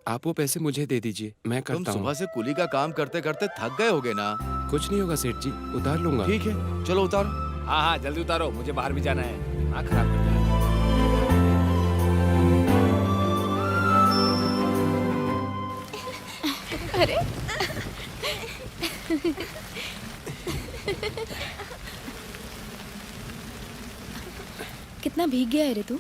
आप वो पैसे मुझे दे दीजिए, मैं तुम करता हूँ। सुबह से कुली का काम करते करते थक गए होगे ना? कुछ नहीं होगा सेठ जी, उतार लूंगा। ठीक है, चलो उतारो। हाँ हाँ जल्दी उतारो, मुझे बाहर भी जाना है। दिमाग खराब कर दिया। अरे कितना भीग गया है रे तू।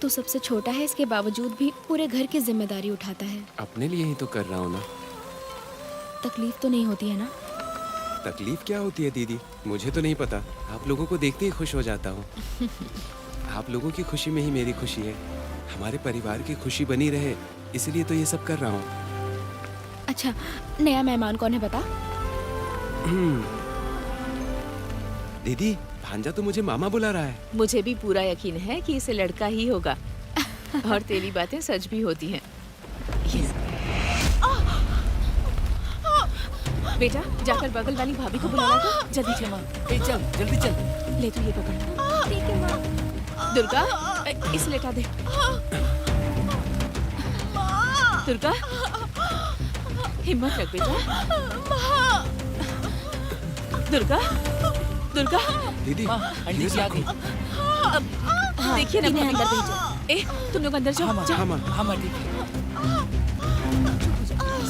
तू सबसे छोटा है, इसके बावजूद भी पूरे घर की जिम्मेदारी उठाता है। अपने लिए ही तो कर रहा हूँ ना। तकलीफ तो नहीं होती है ना? तकलीफ क्या होती है दीदी, मुझे तो नहीं पता। आप लोगों को देखते ही खुश हो जाता हूँ। आप लोगों की खुशी में ही मेरी खुशी है। हमारे परिवार की खुशी बनी रहे, इसलिए तो ये सब कर रहा हूँ। अच्छा, नया मेहमान कौन है बता? दीदी, भांजा तो मुझे मामा बुला रहा है। मुझे भी पूरा यकीन है कि इसे लड़का ही होगा और तेरी बातें सच भी होती हैं। बेटा, जाकर बगल वाली भाभी को बुला ला। जल्दी चल माँ। चल जल्दी चल। ले तू ये पकड़। ठीक है माँ। दुर्गा, इसे लेटा दे। दुर्गा, हिम्मत रख बेटा। दुर्गा, दुर्गा। दीदी, आंटी जी आ गई। देखिए ना, इन्हें भाभी। अंदर भेजो। ए, तुम लोग अंदर जाओ। जाओ। हाँ माँ। ठीक है।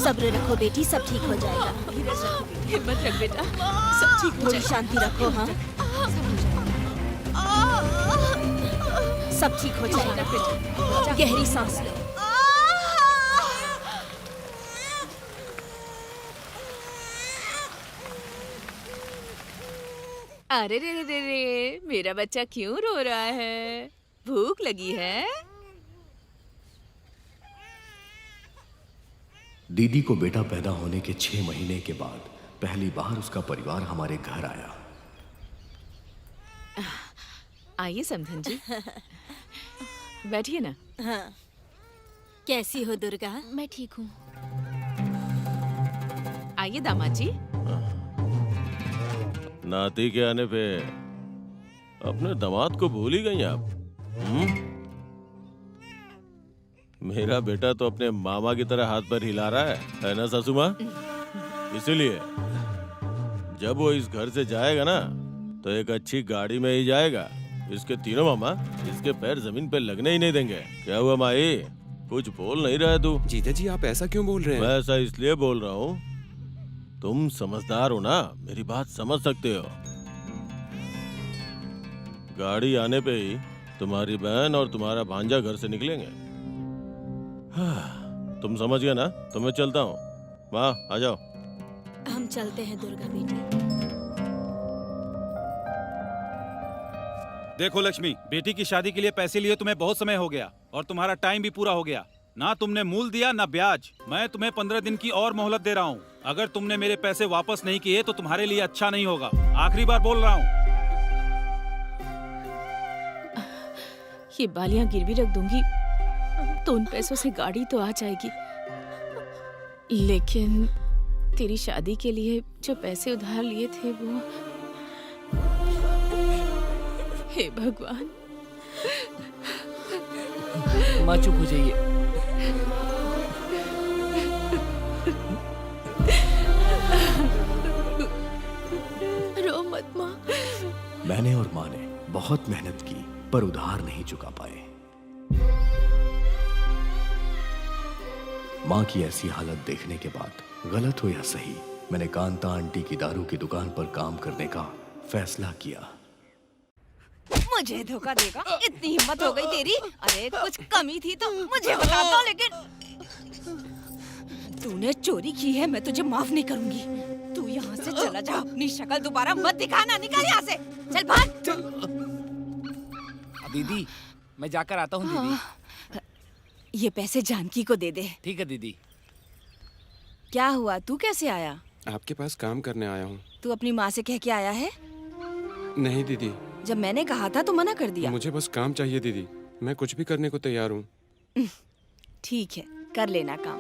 सब्र रखो बेटी, सब ठीक हो जाएगा। हिम्मत रख बेटा, सब ठीक हो थोड़ी जाएगा। शांति रखो। हाँ, सब ठीक हो जाएगा। गहरी सांस लो। अरे रे रे रे रे, मेरा बच्चा क्यों रो रहा है? भूख लगी है? दीदी को बेटा पैदा होने के 6 महीने के बाद पहली बार उसका परिवार हमारे घर आया। आइए समधन जी, बैठिए ना। हाँ, कैसी हो दुर्गा? मैं ठीक हूँ। आइए दामाद जी। नाती के आने पे अपने दामाद को भूल ही गई आप। मेरा बेटा तो अपने मामा की तरह हाथ पर हिला रहा है ना सासू माँ? इसीलिए जब वो इस घर से जाएगा ना, तो एक अच्छी गाड़ी में ही जाएगा। इसके तीनों मामा इसके पैर जमीन पे लगने ही नहीं देंगे। क्या हुआ माई, कुछ बोल नहीं रहा है तू? जीजा जी, आप ऐसा क्यों बोल रहे हैं? मैं ऐसा इसलिए बोल रहा हूँ, तुम समझदार हो ना, मेरी बात समझ सकते हो। गाड़ी आने पे ही तुम्हारी बहन और तुम्हारा भांजा घर से निकलेंगे। तुम समझ गए ना? तो मैं चलता हूँ। माँ आ जाओ। हम चलते हैं दुर्गा बेटी। देखो लक्ष्मी, बेटी की शादी के लिए पैसे लिए तुम्हें बहुत समय हो गया और तुम्हारा टाइम भी पूरा हो गया। ना तुमने मूल दिया ना ब्याज। मैं तुम्हें 15 दिन की और मोहलत दे रहा हूँ। अगर तुमने मेरे पैसे वापस नहीं किए तो तुम्हारे लिए अच्छा नहीं होगा। आखिरी बार बोल रहा हूँ। ये बालियां गिरवी रख दूंगी तो उन पैसों से गाड़ी तो आ जाएगी, लेकिन तेरी शादी के लिए जो पैसे उधार लिए थे वो, हे भगवान। माँ चुप हो जाइए। रो मत माँ। मैंने और माँ ने बहुत मेहनत की पर उधार नहीं चुका पाए। माँ की ऐसी हालत देखने के बाद, गलत हो या सही, मैंने कांता आंटी की दारू की दुकान पर काम करने का फैसला किया। मुझे धोखा देगा? इतनी हिम्मत हो गई तेरी? अरे कुछ कमी थी तो मुझे बता दो, लेकिन तूने चोरी की है, मैं तुझे माफ नहीं करूंगी। तू यहाँ से चला जा, अपनी शक्ल दोबारा मत दिखाना। निकल यहाँ से, चल भाग। दीदी, मैं जाकर आता हूँ। दीदी, ये पैसे जानकी को दे दे। ठीक है दीदी। क्या हुआ, तू कैसे आया? आपके पास काम करने आया हूँ। तू अपनी माँ से कह के आया है? नहीं दीदी, जब मैंने कहा था तो मना कर दिया। मुझे बस काम चाहिए दीदी, मैं कुछ भी करने को तैयार हूँ। ठीक है, कर लेना काम।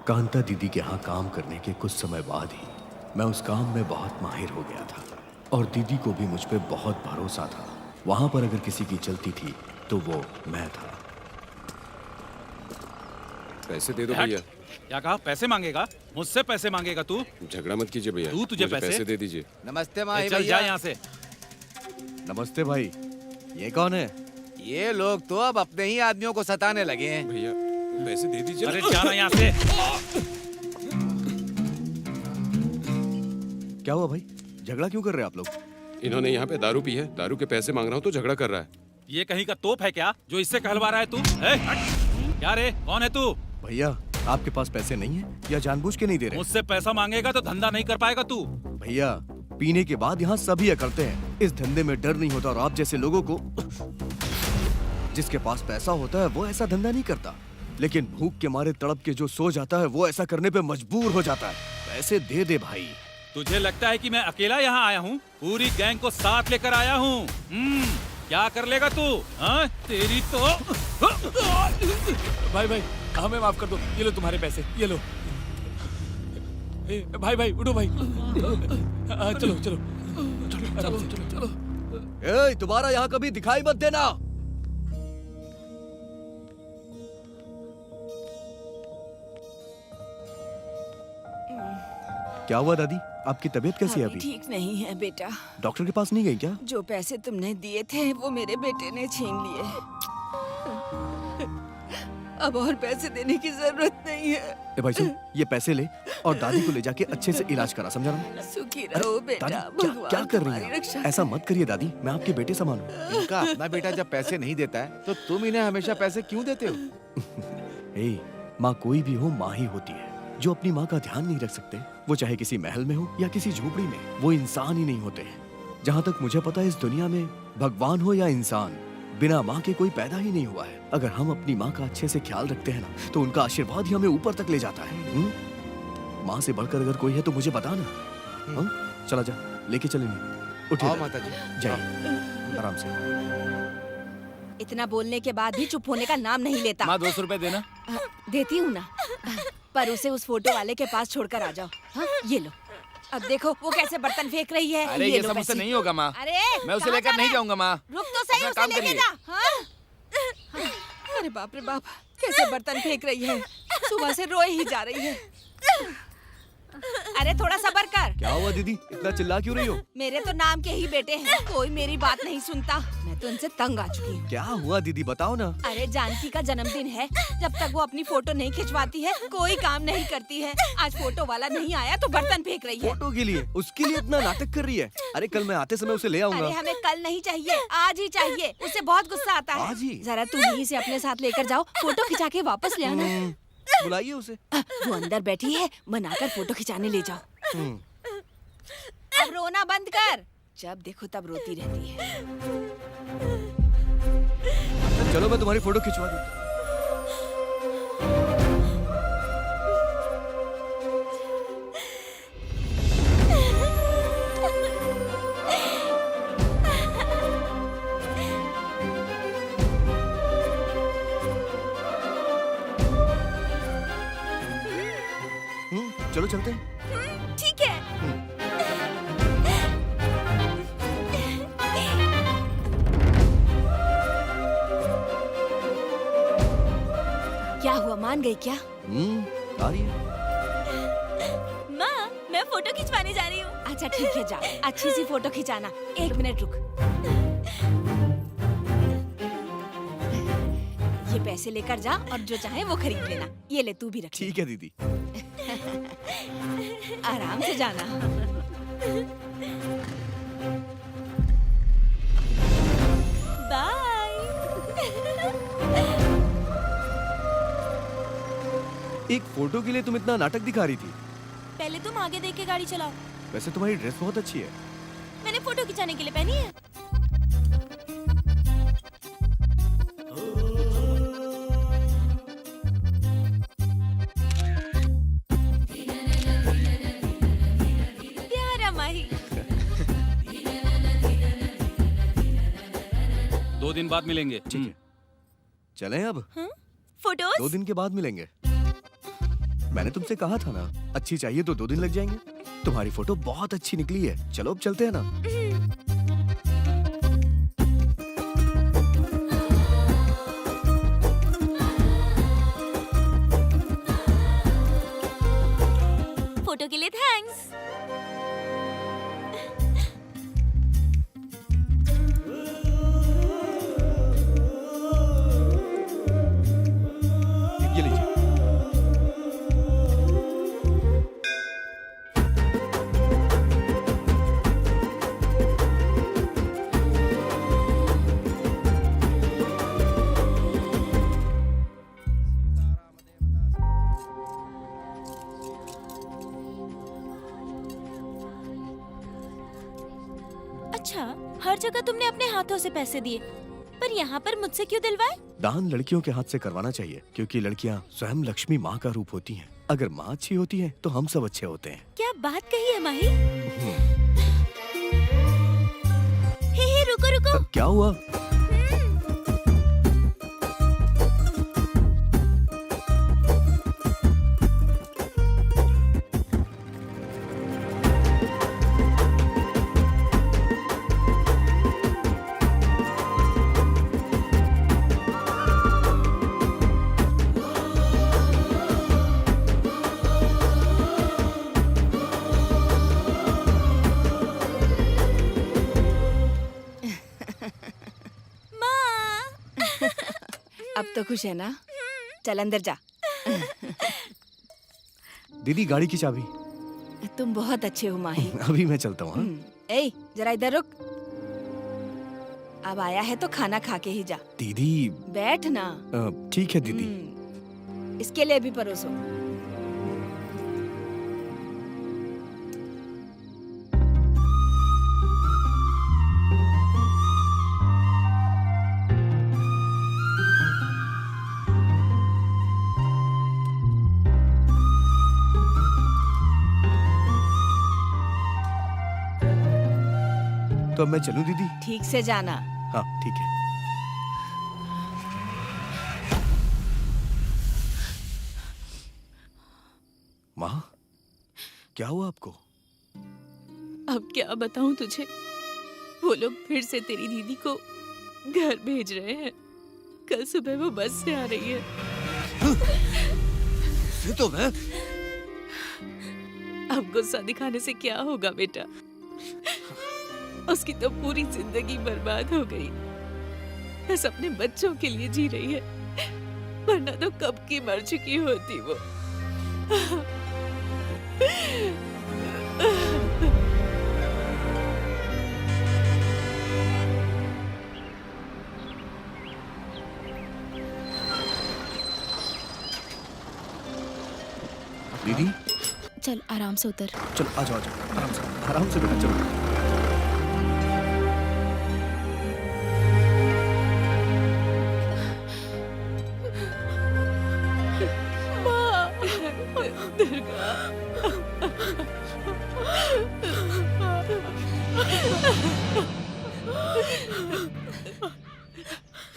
कांता दीदी के यहाँ काम करने के कुछ समय बाद ही मैं उस काम में बहुत माहिर हो गया था और दीदी को भी मुझ पे बहुत भरोसा था। वहां पर अगर किसी की चलती थी तो वो मैं था। पैसे दे दो भैया। क्या कहा? पैसे मांगेगा? मुझसे पैसे मांगेगा तू? झगड़ा मत कीजिए भैया। तुझे मुझे पैसे दे दीजिए। नमस्ते माँ। चल जा यहाँ से। नमस्ते भाई, ये कौन है? ये लोग तो अब अपने ही आदमियों को सताने लगे हैं। भैया पैसे दे दीजिए। अरे जाना यहाँ से। क्या हुआ भाई, झगड़ा क्यों कर रहे हैं आप लोग? इन्होंने यहाँ पे दारू पी है, दारू के पैसे मांग रहा हूँ तो झगड़ा कर रहा है। ये कहीं का तोप है क्या जो इससे कहलवा रहा है तू? क्या रे, कौन है तू? भैया आपके पास पैसे नहीं है या जानबूझ के नहीं दे रहे? मुझसे पैसा मांगेगा तो धंधा नहीं कर पाएगा तू। भैया पीने के बाद यहाँ सभी अकड़ते हैं। इस धंधे में डर नहीं होता और आप जैसे लोगों को, जिसके पास पैसा होता है वो ऐसा धंधा नहीं करता, लेकिन भूख के मारे तड़प के जो सो जाता है वो ऐसा करने पे मजबूर हो जाता है। पैसे दे दे भाई। तुझे लगता है कि मैं अकेला यहाँ आया हूँ? पूरी गैंग को साथ लेकर आया हूँ। क्या कर लेगा तू? हाँ तेरी तो। भाई भाई हमें माफ कर दो, ये लो तुम्हारे पैसे, ये लो। भाई भाई उठो भाई। चलो चलो चलो चलो चलो। दोबारा यहाँ कभी दिखाई मत देना। क्या हुआ दादी, आपकी तबीयत कैसी है अभी? ठीक नहीं है बेटा। डॉक्टर के पास नहीं गई क्या? जो पैसे तुमने दिए थे वो मेरे बेटे ने छीन लिए। अब और पैसे देने की जरूरत नहीं है। ए भाई सुन, ये पैसे ले और दादी को ले जाके अच्छे से इलाज करा, समझा ना? सुखी रहो बेटा। दादी क्या कर रही तुम्हारी है? रक्षा ऐसा मत करिए दादी, मैं आपके बेटे समान हूँ। इनका अपना बेटा जब पैसे नहीं देता है तो तुम इन्हें हमेशा पैसे क्यों देते हो? ए, माँ कोई भी हो माँ ही होती है। जो अपनी माँ का ध्यान नहीं रख सकते, वो चाहे किसी महल में हो या किसी झोपड़ी में, वो इंसान ही नहीं होते। जहाँ तक मुझे पता है इस दुनिया में भगवान हो या इंसान, बिना माँ के कोई पैदा ही नहीं हुआ है। अगर हम अपनी माँ का अच्छे से ख्याल रखते हैं ना तो उनका आशीर्वाद ही हमें ऊपर तक ले जाता है। माँ से बढ़कर अगर कोई है तो मुझे बता ना। हाँ? चला जा, लेके चलेंगे। उठिए आओ माता जी, जाइए आराम से। इतना बोलने के बाद भी चुप होने का नाम नहीं लेता। माँ 200 रुपए देना। देती हूँ ना, पर उसे उस फोटो वाले के पास छोड़कर आ जाओ। हाँ? ये लो। अब देखो वो कैसे बर्तन फेंक रही है। अरे ये सब मुझसे नहीं होगा माँ। अरे मैं उसे लेकर नहीं जाऊंगा माँ। रुक तो सही, उसे लेके जा। हाँ? अरे बाप रे बाप, कैसे बर्तन फेंक रही है। सुबह से रोए ही जा रही है। अरे थोड़ा सब्र कर। क्या हुआ दीदी, इतना चिल्ला क्यों रही हो? मेरे तो नाम के ही बेटे हैं, कोई मेरी बात नहीं सुनता। मैं तो उनसे तंग आ चुकी हूँ। क्या हुआ दीदी, बताओ ना। अरे जानकी का जन्मदिन है, जब तक वो अपनी फोटो नहीं खिंचवाती है कोई काम नहीं करती है। आज फोटो वाला नहीं आया तो बर्तन फेंक रही है। फोटो के लिए, उसके लिए इतना नाटक कर रही है? अरे कल मैं आते समय उसे ले आऊंगा। अरे हमें कल नहीं चाहिए, आज ही चाहिए। उसे बहुत गुस्सा आता है। आज ही? जरा तुम ही इसे अपने साथ लेकर जाओ, फोटो खिंचा के वापस ले आना। बुलाइए उसे। वो अंदर बैठी है, मनाकर फोटो खिंचाने ले जाओ। अब रोना बंद कर, जब देखो तब रोती रहती है। चलो मैं तुम्हारी फोटो खिंचवा दूं। चलो चलते हैं। ठीक है। क्या हुआ, मान गई क्या? आ रही है। माँ, मैं फोटो खिंचवाने जा रही हूँ। अच्छा ठीक है, जा अच्छी सी फोटो खिंचाना। 1 मिनट रुक। ये पैसे लेकर जा और जो चाहे वो खरीद लेना। ये ले, तू भी रख। ठीक है दीदी। आराम से जाना। बाय। एक फोटो के लिए तुम इतना नाटक दिखा रही थी? पहले तुम आगे देख के गाड़ी चलाओ। वैसे तुम्हारी ड्रेस बहुत अच्छी है। मैंने फोटो खिंचाने के लिए पहनी है। प्यारा माही। 2 दिन बाद मिलेंगे। ठीक है, चलें अब? फोटोज? 2 दिन के बाद मिलेंगे। मैंने तुमसे कहा था ना, अच्छी चाहिए तो 2 दिन लग जाएंगे। तुम्हारी फोटो बहुत अच्छी निकली है। चलो अब चलते हैं ना। फोटो के लिए थैंक्स। ये लीजिए। जगह तुमने अपने हाथों से पैसे दिए, पर यहाँ पर मुझसे क्यों दिलवाए? दान लड़कियों के हाथ से करवाना चाहिए, क्योंकि लड़कियाँ स्वयं लक्ष्मी माँ का रूप होती हैं। अगर माँ अच्छी होती है तो हम सब अच्छे होते हैं। क्या बात कही है माही? हे रुको रुको। क्या हुआ? अब तो खुश है ना? चल अंदर जा। दीदी गाड़ी की चाबी। तुम बहुत अच्छे हो माही। अभी मैं चलता हूँ। ए, जरा इधर रुक। अब आया है तो खाना खा के ही जा। दीदी बैठ ना। ठीक है दीदी। इसके लिए भी परोसो। तो अब मैं चलूं दीदी? ठीक से जाना। हाँ ठीक है। माँ, क्या हुआ आपको? अब क्या बताऊं तुझे? वो लोग फिर से तेरी दीदी को घर भेज रहे हैं। कल सुबह वो बस से आ रही है। तो मैं अब गुस्सा दिखाने से क्या होगा बेटा? उसकी तो पूरी जिंदगी बर्बाद हो गई। बस अपने बच्चों के लिए जी रही है, वरना तो कब की मर चुकी होती वो। दीदी चल आराम से उतर। चल आ जाओ आराम से बेटा चलो।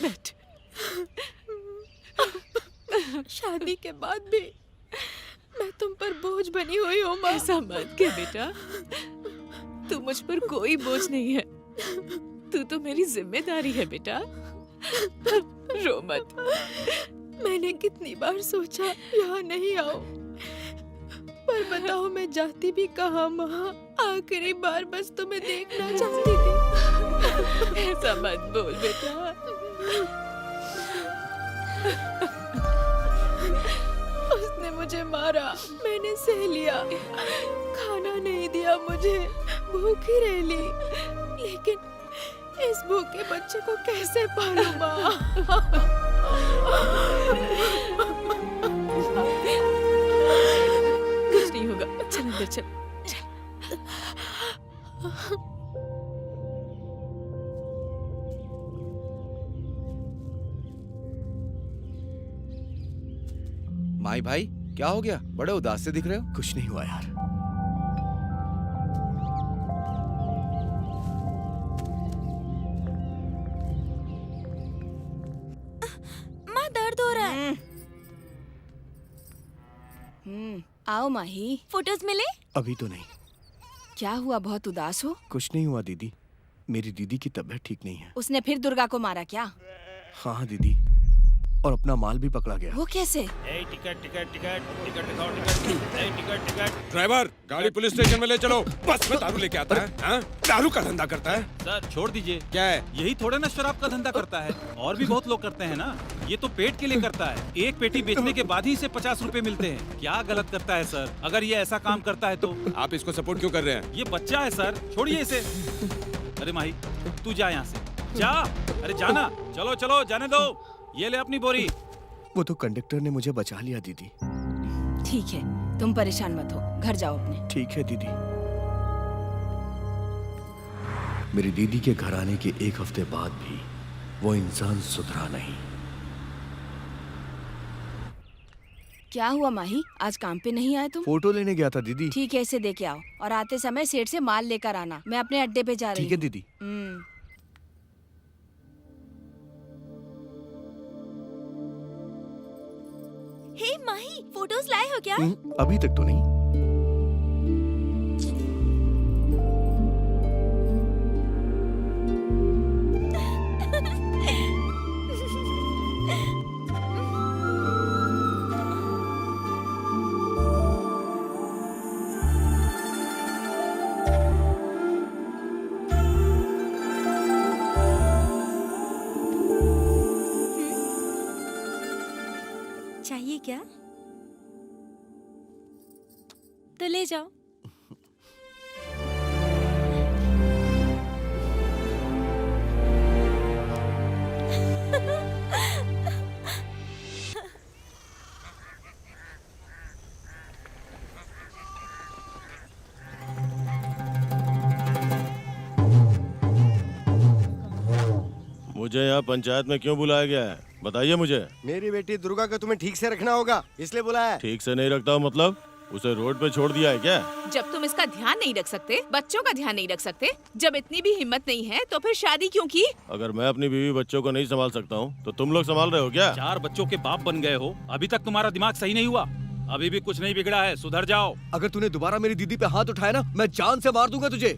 बैठ। शादी के बाद भी मैं तुम पर बोझ बनी हुई हूँ माँ। ऐसा मत कह बेटा, तू मुझ पर कोई बोझ नहीं है। तू तो मेरी जिम्मेदारी है बेटा। रो मत। मैंने कितनी बार सोचा यहाँ नहीं आऊं, पर बताओ मैं जाती भी कहाँ माँ। आखिरी बार बस तुम्हें देखना चाहती थी। ऐसा मत बोल बेटा। उसने मुझे मारा, मैंने सह लिया। खाना नहीं दिया मुझे, भूखी रह ली। लेकिन इस भूखे बच्चे को कैसे पालूं माँ? कुछ नहीं होगा, चल अंदर चल। माई भाई क्या हो गया? बड़े उदास से दिख रहे हो। कुछ नहीं हुआ यार। माँ दर्द हो रहा है। आओ माही। फोटोज मिले? अभी तो नहीं। क्या हुआ, बहुत उदास हो? कुछ नहीं हुआ दीदी, मेरी दीदी की तबीयत ठीक नहीं है। उसने फिर दुर्गा को मारा क्या? हाँ दीदी, और अपना माल भी पकड़ा गया। वो कैसे? टिकट टिकट टिकट टिकट दिखाओ, टिकट टिकट टिकट। ड्राइवर गाड़ी पुलिस स्टेशन में ले चलो। बस में दारू लेके आता है, हाँ? दारू का धंधा करता है। सर छोड़ दीजिए। क्या है? यही थोड़े ना शराब का धंधा करता है, और भी बहुत लोग करते हैं ना। ये तो पेट के लिए करता है। एक पेटी बेचने के बाद ही इसे 50 रुपए मिलते हैं। क्या गलत करता है सर? अगर ये ऐसा काम करता है तो आप इसको सपोर्ट क्यों कर रहे हैं? ये बच्चा है सर, छोड़िए इसे। अरे माही तू जा यहाँ से, जा। अरे जाना, चलो चलो जाने दो। ये ले अपनी बोरी। वो तो कंडक्टर ने मुझे बचा लिया दीदी। ठीक है, तुम परेशान मत हो, घर जाओ अपने। ठीक है दीदी। मेरी दीदी के घर आने के एक हफ्ते बाद भी वो इंसान सुधरा नहीं। क्या हुआ माही, आज काम पे नहीं आए तुम? फोटो लेने गया था दीदी। ठीक है, इसे दे के आओ और आते समय सेठ से माल लेकर आना। मैं अपने अड्डे पे जा रही हूँ। ठीक है दीदी। हे माही, फोटोज लाए हो क्या? अभी तक तो नहीं। चाहिए क्या? तो ले जाओ। मुझे यहाँ पंचायत में क्यों बुलाया गया है, बताइए मुझे। मेरी बेटी दुर्गा को तुम्हें ठीक से रखना होगा, इसलिए बुलाया है। ठीक से नहीं रखता हूँ मतलब? उसे रोड पे छोड़ दिया है क्या? जब तुम इसका ध्यान नहीं रख सकते, बच्चों का ध्यान नहीं रख सकते, जब इतनी भी हिम्मत नहीं है तो फिर शादी क्यों की? अगर मैं अपनी बीवी बच्चों को नहीं संभाल सकता हूँ तो तुम लोग संभाल रहे हो क्या? 4 बच्चों के बाप बन गए हो, अभी तक तुम्हारा दिमाग सही नहीं हुआ। अभी भी कुछ नहीं बिगड़ा है, सुधर जाओ। अगर तूने दोबारा मेरी दीदी पे हाथ उठाया ना, मैं जान से मार दूंगा तुझे।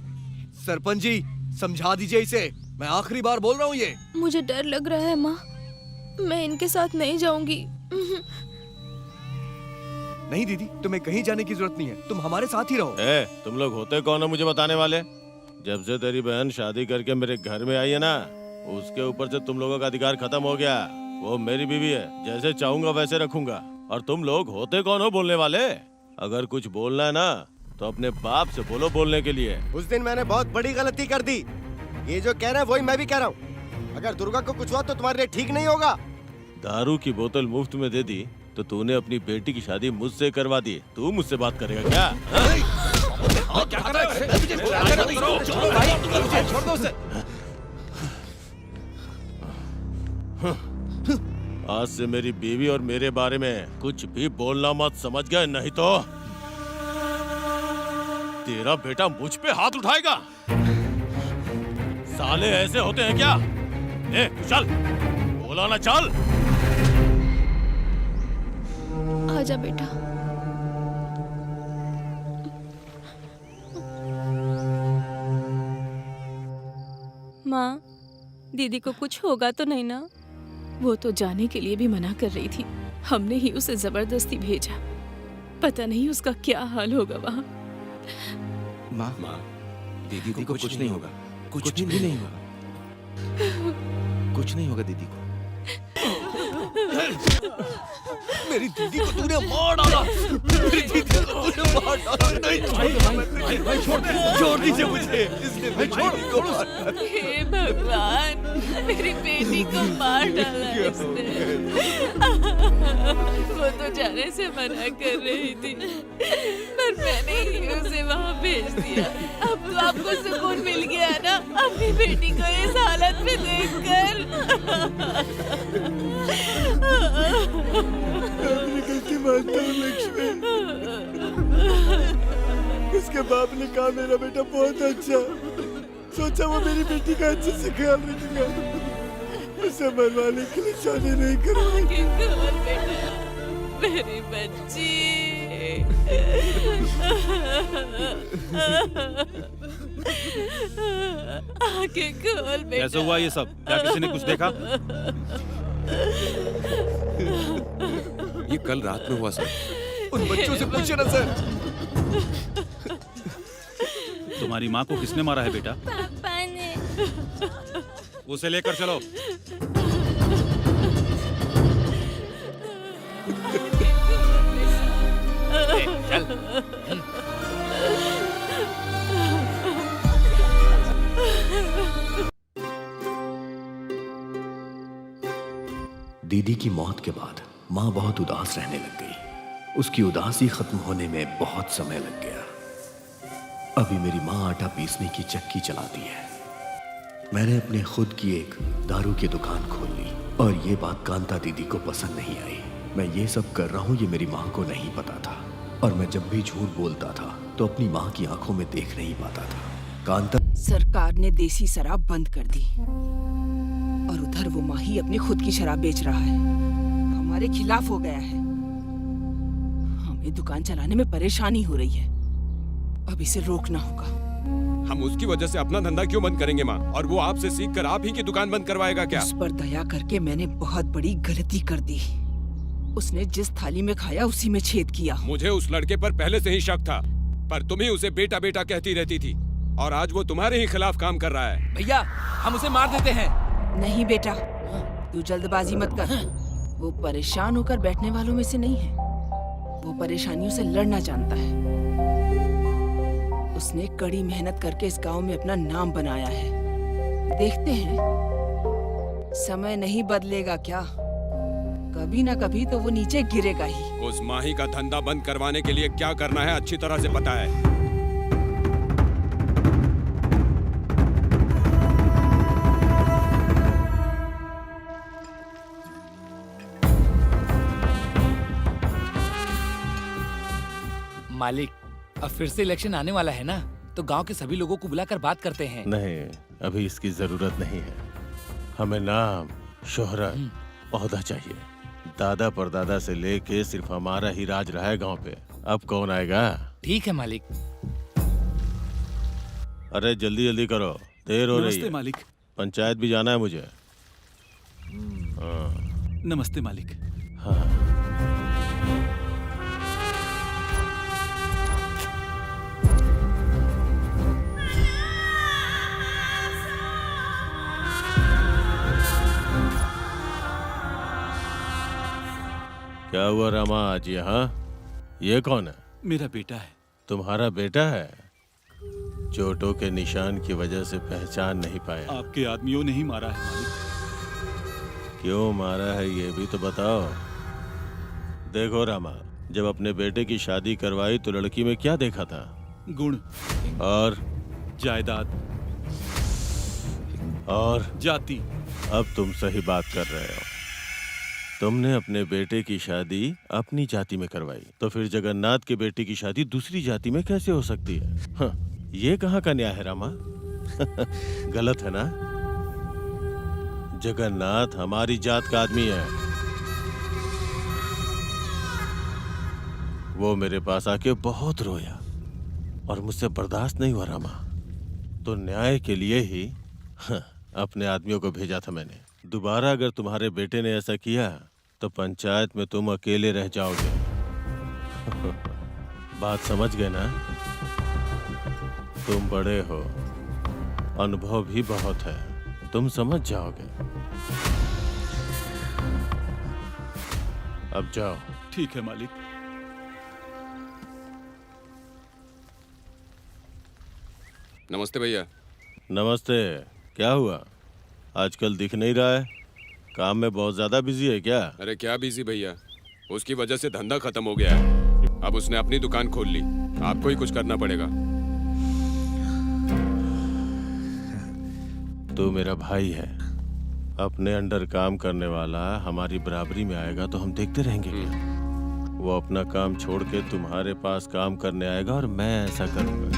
सरपंच जी, समझा दीजिए इसे, मैं आखिरी बार बोल रहा हूँ ये। मुझे डर लग रहा है माँ, मैं इनके साथ नहीं जाऊंगी। नहीं दीदी, तुम्हें कहीं जाने की जरूरत नहीं है, तुम हमारे साथ ही रहो। तुम लोग होते कौन हो मुझे बताने वाले? जब से तेरी बहन शादी करके मेरे घर में आई है ना, उसके ऊपर से तुम लोगों का अधिकार खत्म हो गया। वो मेरी बीवी है, जैसे चाहूंगा वैसे रखूंगा। और तुम लोग होते कौन हो बोलने वाले? अगर कुछ बोलना है ना तो अपने बाप से बोलो बोलने के लिए। उस दिन मैंने बहुत बड़ी गलती कर दी, ये जो कह रहा है वही मैं भी कह रहा हूँ। अगर दुर्गा को कुछ हुआ तो तुम्हारे लिए ठीक नहीं होगा। दारू की बोतल मुफ्त में दे दी तो तूने अपनी बेटी की शादी मुझसे करवा दी, तू मुझसे बात करेगा क्या? क्या कर रहे हो? आज से मेरी बीवी और मेरे बारे में कुछ भी बोलना मत, समझ गए? नहीं तो तेरा बेटा मुझ पे हाथ उठाएगा। साले ऐसे होते हैं क्या? चल, बोला ना चल। आजा बेटा। माँ, दीदी को कुछ होगा तो नहीं ना? वो तो जाने के लिए भी मना कर रही थी, हमने ही उसे जबरदस्ती भेजा। पता नहीं उसका क्या हाल होगा वहाँ। माँ, दीदी को कुछ नहीं होगा, कुछ भी नहीं होगा, कुछ नहीं होगा दीदी को। मेरी दीदी को तूने मार डाला, मेरी दीदी को तूने मार डाला। नहीं, भाई छोड़ दीजिए मुझे, इसने मेरी दीदी को मार डाला। हे भगवान, मेरी बेटी को मार डाला इसने। वो तो जाने से मना कर रही थी, पर मैंने ही उसे वहाँ भेज दिया। अब तो आपको सुकून मिल गया ना अपनी बेटी को इस हालत में देखकर? अपनी गलती मानता हूँ लक्ष्मी। उसके बाप ने कहा मेरा बेटा बहुत अच्छा, सोचा वो मेरी बेटी का अच्छे से ख्याल रखेगा, उसे मरवाने के लिए शादी नहीं करूँगी। मेरी बच्ची। आंखें खोल बेटा। कैसे हुआ ये सब? क्या किसी ने कुछ देखा? ये कल रात में हुआ सर। उन बच्चों से पूछे ना सर। तुम्हारी माँ को किसने मारा है बेटा? पापा ने। उसे लेकर चलो। दीदी की मौत के बाद माँ बहुत उदास रहने लग गई। उसकी उदासी खत्म होने में बहुत समय लग गया। अभी मेरी माँ आटा पीसने की चक्की चलाती है। मैंने अपने खुद की एक दारू की दुकान खोल ली और ये बात कांता दीदी को पसंद नहीं आई। मैं ये सब कर रहा हूँ ये मेरी माँ को नहीं पता था और मैं जब भी झूठ बोलता था तो अपनी माँ की आंखों में देख नहीं पाता था। कांता सरकार ने देसी शराब बंद कर दी और उधर वो माही अपनी खुद की शराब बेच रहा है, हमारे खिलाफ हो गया है। हमें दुकान चलाने में परेशानी हो रही है, अब इसे रोकना होगा। हम उसकी वजह से अपना धंधा क्यों बंद करेंगे माँ? और वो आपसे सीख कर आप ही की दुकान बंद करवाएगा क्या? उस पर दया करके मैंने बहुत बड़ी गलती कर दी। उसने जिस थाली में खाया उसी में छेद किया। मुझे उस लड़के पर पहले से ही शक था, पर तुम ही उसे बेटा बेटा कहती रहती थी और आज वो तुम्हारे ही खिलाफ काम कर रहा है। भैया हम उसे मार देते हैं। नहीं बेटा, तू जल्दबाजी मत कर। वो परेशान होकर बैठने वालों में से नहीं है, वो परेशानियों से लड़ना जानता है। उसने कड़ी मेहनत करके इस गांव में अपना नाम बनाया है। देखते हैं, समय नहीं बदलेगा क्या? कभी ना कभी तो वो नीचे गिरेगा ही। उस माही का धंधा बंद करवाने के लिए क्या करना है अच्छी तरह से पता है। मालिक, अब फिर से इलेक्शन आने वाला है ना, तो गांव के सभी लोगों को बुलाकर बात करते हैं। नहीं, अभी इसकी जरूरत नहीं है। हमें नाम, शोहरत, ओहदा चाहिए। दादा परदादा से लेके सिर्फ हमारा ही राज रहा है गांव पे। अब कौन आएगा? ठीक है मालिक। अरे जल्दी जल्दी करो, देर हो रही नमस्ते है। मालिक। पंचायत भी जाना है मुझे। नमस्ते मालिक। हाँ। क्या हुआ रामा आज यहाँ? ये कौन है? मेरा बेटा है। तुम्हारा बेटा है? चोटों के निशान की वजह से पहचान नहीं पाया। आपके आदमियों ने ही मारा है मालिक। क्यों मारा है ये भी तो बताओ। देखो रामा, जब अपने बेटे की शादी करवाई तो लड़की में क्या देखा था? गुण और जायदाद और जाति। अब तुम सही बात कर रहे हो। तुमने अपने बेटे की शादी अपनी जाति में करवाई, तो फिर जगन्नाथ के बेटे की शादी दूसरी जाति में कैसे हो सकती है? हाँ, ये कहाँ का न्याय है रामा? गलत है ना? जगन्नाथ हमारी जात का आदमी है। वो मेरे पास आके बहुत रोया और मुझसे बर्दाश्त नहीं हुआ रामा, तो न्याय के लिए ही अपने आदमियों को भेजा था मैंने। दोबारा अगर तुम्हारे बेटे ने ऐसा किया तो पंचायत में तुम अकेले रह जाओगे। बात समझ गए ना? तुम बड़े हो, अनुभव भी बहुत है, तुम समझ जाओगे। अब जाओ। ठीक है मालिक। नमस्ते भैया। नमस्ते। क्या हुआ? आजकल दिख नहीं रहा है, काम में बहुत ज्यादा बिजी है क्या? अरे क्या बिजी भैया, उसकी वजह से धंधा खत्म हो गया है। अब उसने अपनी दुकान खोल ली, आपको ही कुछ करना पड़ेगा। तू मेरा भाई है, अपने अंडर काम करने वाला हमारी बराबरी में आएगा तो हम देखते रहेंगे क्या? वो अपना काम छोड़ के तुम्हारे पास काम करने आएगा और मैं ऐसा करूंगा।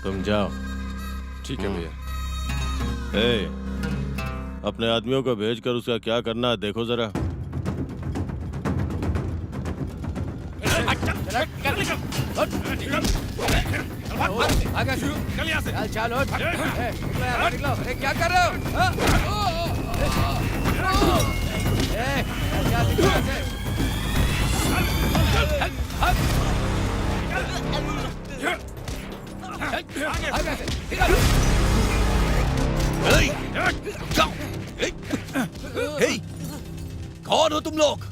तुम जाओ। ठीक है भैया। अपने आदमियों को भेजकर उसका क्या करना है देखो जरा। क्या कर रहे कौन हो तुम लोग?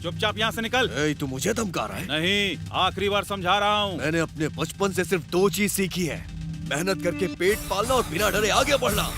चुपचाप यहाँ से निकल। तू मुझे धमका रहा है? नहीं, आखिरी बार समझा रहा हूँ। मैंने अपने बचपन से सिर्फ दो चीज सीखी है, मेहनत करके पेट पालना और बिना डरे आगे बढ़ना।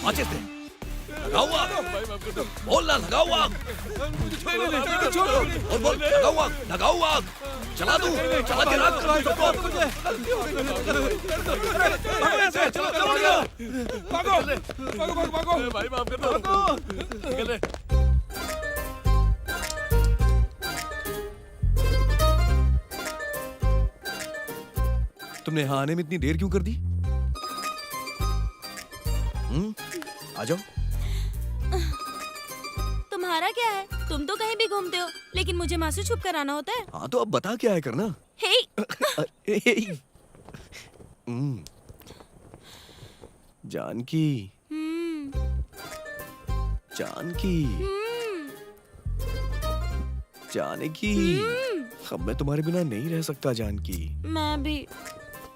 माचिस दे। लगाओ आग। बोल ना, लगाओ आग। और बोल, लगाओ आग, लगाओ आग। चला दूं, चला के राख करूं सबको। चलो, भागो, भागो। भाई माफ कर दो। निकल रे। तुमने यहाँ आने में इतनी देर क्यों कर दी? आ जाओ। तुम्हारा क्या है? तुम तो कहीं भी घूमते हो, लेकिन मुझे माँ से छुप कर आना होता है। हाँ तो अब बता क्या है करना? हे! जानकी, जानकी, जानकी, अब मैं तुम्हारे बिना नहीं रह सकता जानकी। मैं भी।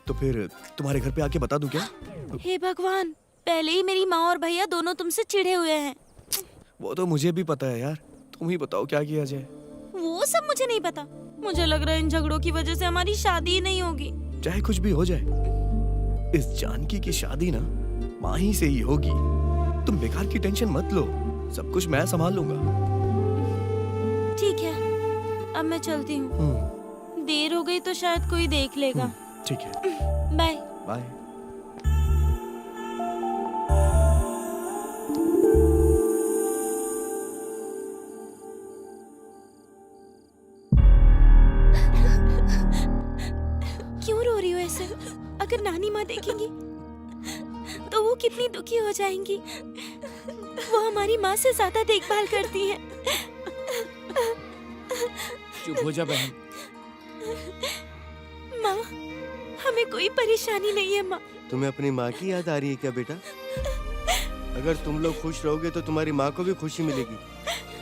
तो फिर तुम्हारे घर पे आके बता दूं क्या? हे भगवान, पहले ही मेरी माँ और भैया दोनों तुमसे चिढ़े हुए हैं। वो तो मुझे भी पता है यार, तुम ही बताओ क्या किया जाए। वो सब मुझे नहीं पता। मुझे लग रहा है इन झगड़ों की वजह से हमारी शादी ही नहीं होगी। चाहे कुछ भी हो जाए, इस जानकी की शादी ना माँ ही से ही होगी। तुम बेकार की टेंशन मत लो, सब कुछ मैं संभाल लूंगा। ठीक है, अब मैं चलती हूँ। देर हो गई तो शायद कोई देख लेगा। ठीक है, बाय। बाय। क्यों रो रही हो ऐसे? अगर नानी माँ देखेंगी तो वो कितनी दुखी हो जाएंगी। वो हमारी माँ से ज्यादा देखभाल करती हैं। चुप हो जा बहन। माँ, हमें कोई परेशानी नहीं है माँ। तुम्हें अपनी माँ की याद आ रही है क्या बेटा? अगर तुम लोग खुश रहोगे तो तुम्हारी माँ को भी खुशी मिलेगी।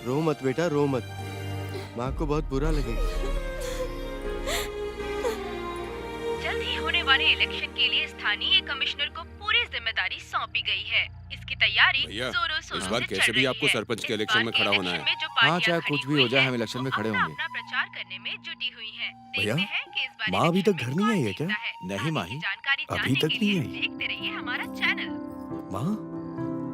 रो मत बेटा, रो मत। माँ को बहुत बुरा लगेगा। जल्द ही होने वाले इलेक्शन के लिए स्थानीय कमिश्नर को पूरी जिम्मेदारी सौंपी गई है। इसकी तैयारी जोरों शोरों इस बार से कैसे चल भी रही आपको है। सरपंच के इस इलेक्शन बार में के खड़ा होना इलेक्शन है। में जो हाँ, पार्टियां चाहे खड़ी कुछ भी हुई हो जाए, हैं, हम इलेक्शन वो में खड़े अपना होंगे। अपना प्रचार करने में जुटी हुई हैं। भैया, देखते हैं कि इस बार माँ अभी इलेक्शन तक में घर नहीं कौन आई है क्या? जीतता है। नहीं आगे माही, की जानकारी अभी जानने तक के नहीं लिए आई। देखते रहिए हमारा चैनल। माँ,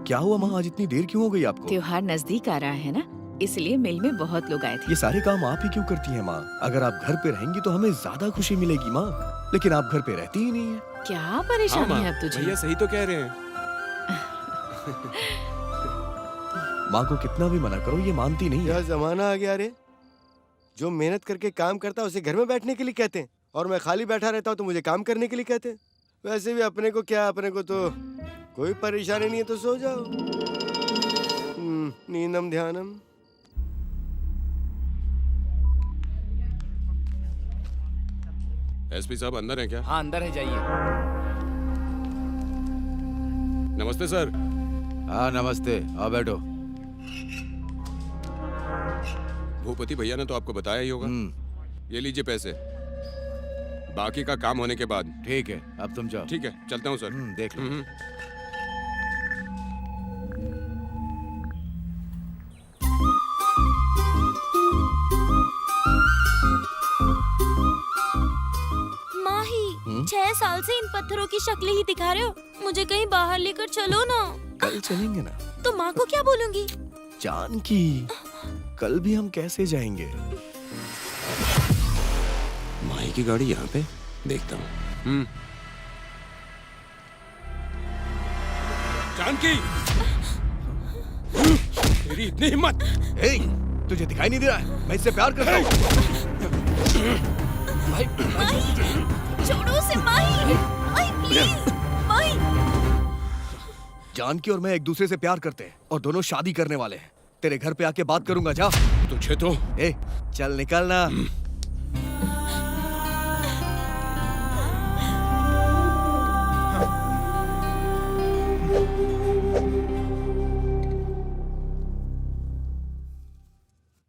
क्या हुआ माँ? आज इतनी देर क्यों हो गई आपको? त्योहार नजदीक आ रहा है ना, इसलिए मिल में बहुत लोग आए थे। ये सारे काम आप ही क्यों करती हैं माँ? अगर आप घर पे रहेंगी तो हमें ज्यादा खुशी मिलेगी माँ, लेकिन आप घर पे रहती ही नहीं है। क्या परेशानी हाँ, है अब तुझे? भैया सही तो कह रहे हैं। माँ को कितना भी मना करो, ये मानती नहीं क्या है। जमाना आ गया रे? जो मेहनत करके काम करता है उसे घर में बैठने के लिए कहते हैं, और मैं खाली बैठा रहता हूँ तो मुझे काम करने के लिए कहते हैं। वैसे भी अपने को क्या, अपने को तो कोई परेशानी नहीं है, तो सो जाओ। नींदम ध्यानम। एसपी साहब अंदर हैं क्या? हाँ अंदर है, जाइए। नमस्ते सर। हाँ नमस्ते, आओ बैठो। भूपति भैया ने तो आपको बताया ही होगा। ये लीजिए पैसे, बाकी का काम होने के बाद। ठीक है, अब तुम जाओ। ठीक है, चलता हूँ सर। देख लो। माही 6 साल से इन पत्थरों की शक्ल ही दिखा रहे हो, मुझे कहीं बाहर लेकर चलो ना। कल चलेंगे ना। तो माँ को क्या बोलूंगी? जानकी, कल भी हम कैसे जाएंगे? माही की गाड़ी यहाँ पे, देखता हूँ। जानकी, तेरी इतनी हिम्मत! ए, तुझे दिखाई नहीं दे रहा है? मैं इससे प्यार करता हूँ। माही, छोड़ो उसे माही, माही प्लीज, माही। जानकी और मैं एक दूसरे से प्यार करते हैं और दोनों शादी करने वाले हैं। तेरे घर पे आके बात करूंगा, जा। तुझे तो। ए, चल निकलना।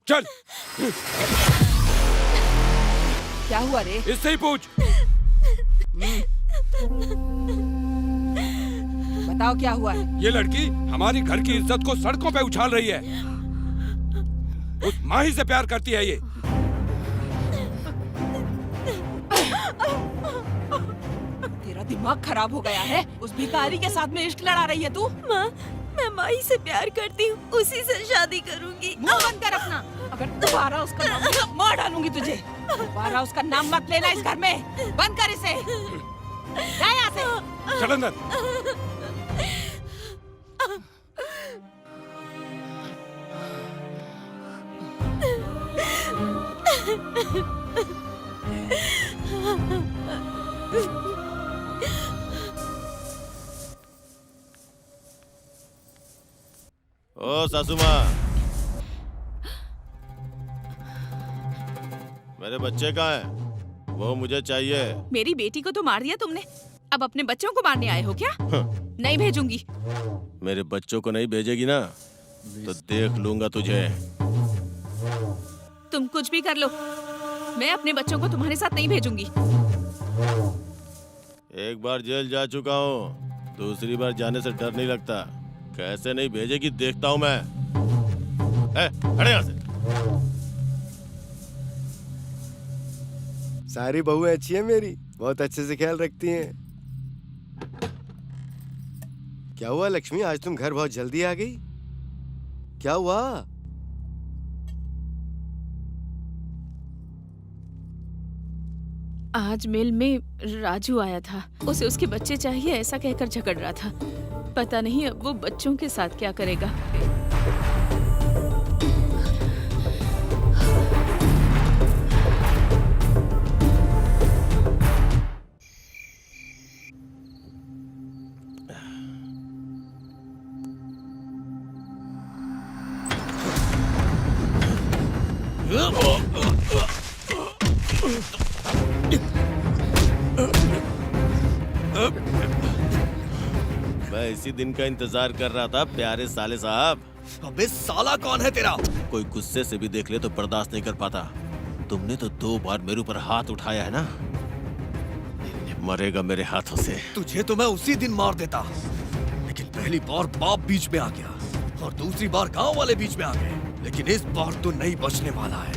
चल। क्या हुआ रे? इससे ही पूछ। बताओ क्या हुआ है? ये लड़की हमारी घर की इज्जत को सड़कों पे उछाल रही है। उस माही से प्यार करती है ये। तेरा दिमाग खराब हो गया है? उस भिखारी के साथ में इश्क लड़ा रही है तू? माँ, मैं माही से प्यार करती हूँ, उसी से शादी करूंगी। मुंह बंद कर अपना। अगर दोबारा उसका नाम लिया, मार डालूंगी तुझे। दोबारा उसका नाम मत लेना इस घर में। बंद कर इसे। जा यहाँ से। चल अंदर। ओ सासू माँ, मेरे बच्चे कहाँ हैं? वो मुझे चाहिए। मेरी बेटी को तो मार दिया तुमने, अब अपने बच्चों को मारने आए हो क्या? नहीं भेजूंगी। मेरे बच्चों को नहीं भेजेगी ना, तो देख लूंगा तुझे। तुम कुछ भी कर लो, मैं अपने बच्चों को तुम्हारे साथ नहीं भेजूंगी। एक बार जेल जा चुका हूँ, दूसरी बार जाने से डर नहीं लगता। कैसे नहीं भेजेगी देखता हूँ मैं। हट यहाँ से। सारी बहुएं अच्छी हैं मेरी, बहुत अच्छे से ख्याल रखती हैं। क्या हुआ लक्ष्मी, आज तुम घर बहुत जल्दी आ गई? क्या हुआ? आज मिल में राजू आया था, उसे उसके बच्चे चाहिए ऐसा कहकर झगड़ रहा था। पता नहीं अब वो बच्चों के साथ क्या करेगा। मैं इसी दिन का इंतजार कर रहा था प्यारे साले साहब। अबे साला कौन है तेरा? कोई गुस्से से भी देख ले तो बर्दाश्त नहीं कर पाता। तुमने तो 2 बार मेरे ऊपर हाथ उठाया है ना, मरेगा मेरे हाथों से। तुझे तो मैं उसी दिन मार देता, लेकिन पहली बार बाप बीच में आ गया और दूसरी बार गांव वाले बीच में आ गए, लेकिन इस बार तो नहीं बचने वाला है।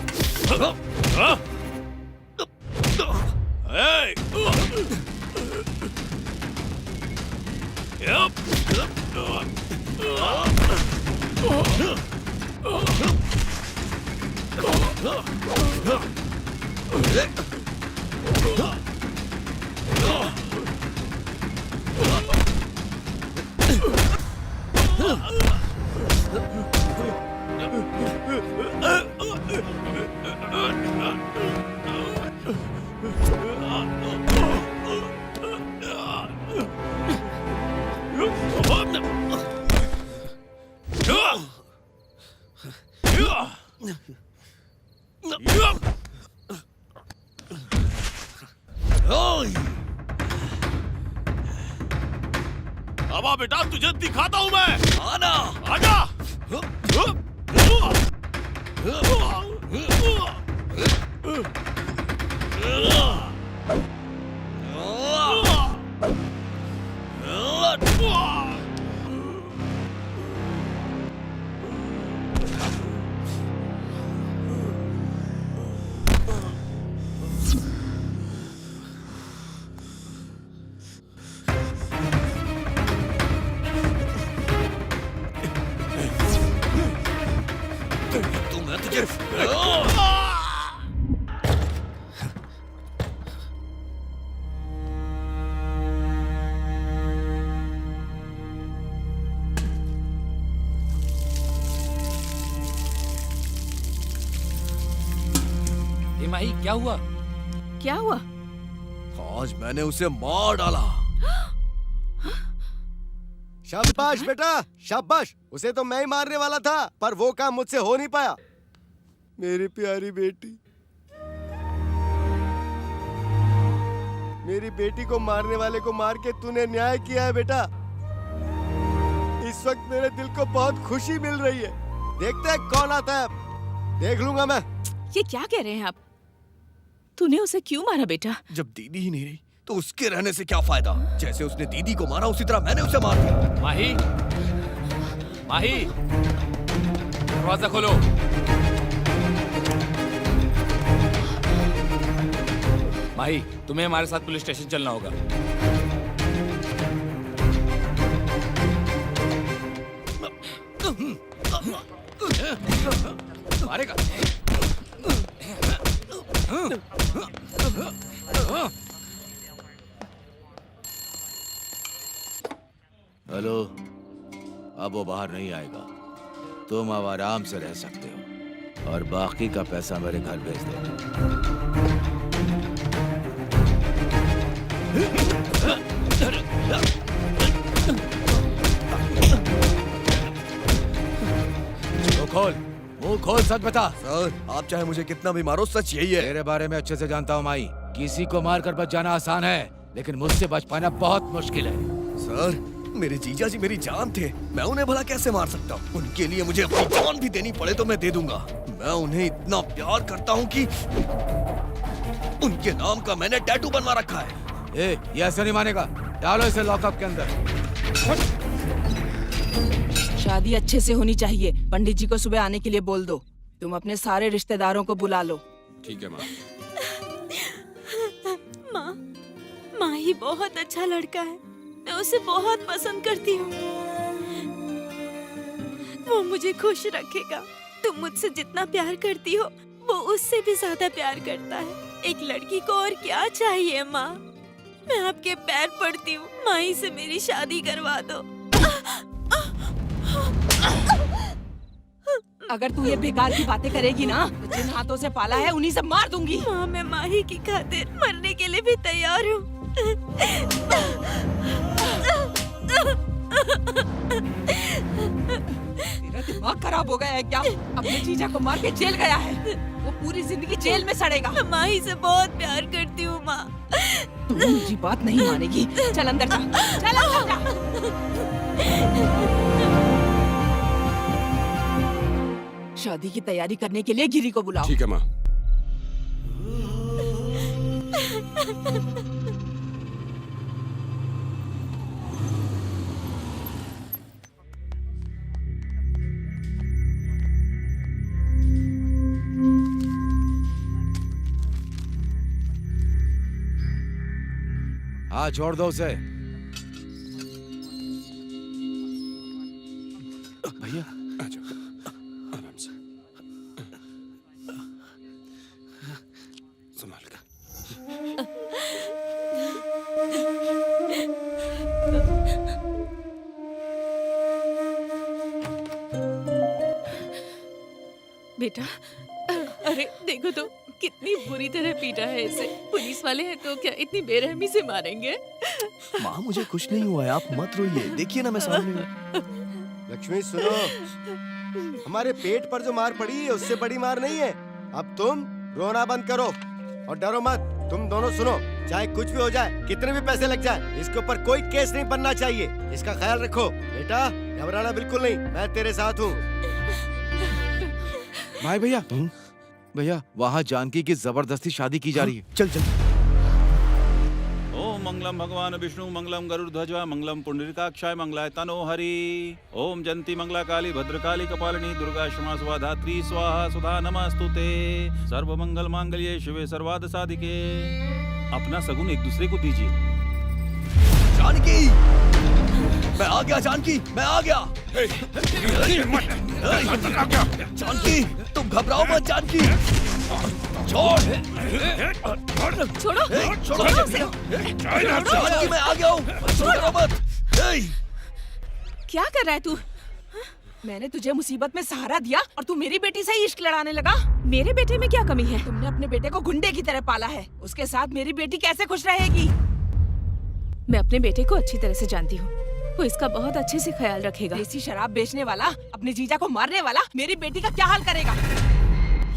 अब आ बेटा, तुझे दिखाता हूँ मैं। आना। आजा। माही क्या हुआ? क्या हुआ? आज मैंने उसे मार डाला। शाबाश बेटा, शाबाश। उसे तो मैं ही मारने वाला था, पर वो काम मुझसे हो नहीं पाया। मेरी प्यारी बेटी, मेरी बेटी को मारने वाले को मार के तूने न्याय किया है बेटा। इस वक्त मेरे दिल को बहुत खुशी मिल रही है। देखते हैं कौन आता है, देख लूंगा मैं। ये क्या कह रहे हैं आप? तूने उसे क्यों मारा बेटा? जब दीदी ही नहीं रही तो उसके रहने से क्या फायदा? जैसे उसने दीदी को मारा उसी तरह मैंने उसे मार दिया। माही, माही, दरवाजा खोलो। माही, तुम्हें हमारे साथ पुलिस स्टेशन चलना होगा। मारेगा। हेलो, अब वो बाहर नहीं आएगा। तुम अब आराम से रह सकते हो और बाकी का पैसा मेरे घर भेज दो। खोल, मुंह खोल, सच बता। सर, आप चाहे मुझे कितना भी मारो, सच यही है। तेरे बारे में अच्छे से जानता हूँ माई। किसी को मारकर बच जाना आसान है, लेकिन मुझसे बच पाना बहुत मुश्किल है। सर, मेरे जीजा जी मेरी जान थे, मैं उन्हें भला कैसे मार सकता हूँ? उनके लिए मुझे अपनी जान भी देनी पड़े तो मैं दे दूंगा। मैं उन्हें इतना प्यार करता हूँ कि उनके नाम का मैंने टैटू बनवा रखा है। ये ऐसे नहीं मानेगा। डालो इसे लॉकअप के अंदर। शादी अच्छे से होनी चाहिए। पंडित जी को सुबह आने के लिए बोल दो। तुम अपने सारे रिश्तेदारों को बुला लो। ठीक है माँ। माँ, माही बहुत अच्छा लड़का है। मैं उसे बहुत पसंद करती हूँ। वो मुझे खुश रखेगा। तुम मुझसे जितना प्यार करती हो, वो उससे भी ज्यादा प्यार करता है। एक लड़की को और क्या चाहिए माँ? मैं आपके पैर पड़ती हूँ, माही से मेरी शादी करवा दो। अगर तू ये बेकार की बातें करेगी ना, तो जिन हाथों से पाला है उन्हीं से मार दूंगी। माँ, मैं माही की खातिर मरने के लिए भी तैयार हूँ। तेरा दिमाग खराब हो गया है क्या? अपने जीजा को मार के जेल गया है, वो पूरी जिंदगी जेल में सड़ेगा। मैं माही से बहुत प्यार करती हूँ माँ। तू मुझे बात नहीं मानेगी। चल अंदर जा, चल अंदर जा। शादी की तैयारी करने के लिए गिरी को बुलाओ। ठीक है माँ। हाँ, छोड़ दो उसे। भैया आ जाओ, आराम से, संभाल कर। बेटा, अरे देखो तो कितनी बुरी तरह पीटा है इसे। पुलिस वाले हैं तो क्या इतनी बेरहमी से मारेंगे? माँ, मुझे कुछ नहीं हुआ है, आप मत रोइए। देखिए ना, मैं सामने हूँ। लक्ष्मी सुनो, हमारे पेट पर जो मार पड़ी है उससे बड़ी मार नहीं है। अब तुम रोना बंद करो और डरो मत। तुम दोनों सुनो, चाहे कुछ भी हो जाए, कितने भी पैसे लग जाए, इसके ऊपर कोई केस नहीं बनना चाहिए। इसका ख्याल रखो बेटा, घबराना बिल्कुल नहीं, मैं तेरे साथ हूँ। भाई भैया, भैया वहाँ जानकी की जबरदस्ती शादी की जा रही है। चल चल। ओम मंगलम भगवान विष्णु मंगलम गरुड़ध्वज मंगलम पुंडरीकाक्षाय मंगलाय तनो हरि। ओम जंती मंगला काली भद्रकाली कपालिनी दुर्गा क्षमा सुधा धात्री स्वाहा सुधा नमस्तुते। सर्व मंगल मांगल्ये शिवे सर्वार्थ साधिके। अपना सगुन एक दूसरे को दीजिए। जानकी, मैं आ गया। जानकी, मैं आ गया। जानकी, तुम घबराओ मत। जानकी, छोड़ो जानकी, मैं आ गया हूँ। छोड़ो मत। क्या कर रहा है तू? मैंने तुझे मुसीबत में सहारा दिया और तू मेरी बेटी से ही इश्क लड़ाने लगा। मेरे बेटे में क्या कमी है? तुमने अपने बेटे को गुंडे की तरह पाला है। उसके साथ मेरी बेटी कैसे खुश रहेगी? मैं अपने बेटे को अच्छी तरह से जानती हूँ, वो इसका बहुत अच्छे से ख्याल रखेगा। देसी शराब बेचने वाला, अपने जीजा को मारने वाला मेरी बेटी का क्या हाल करेगा?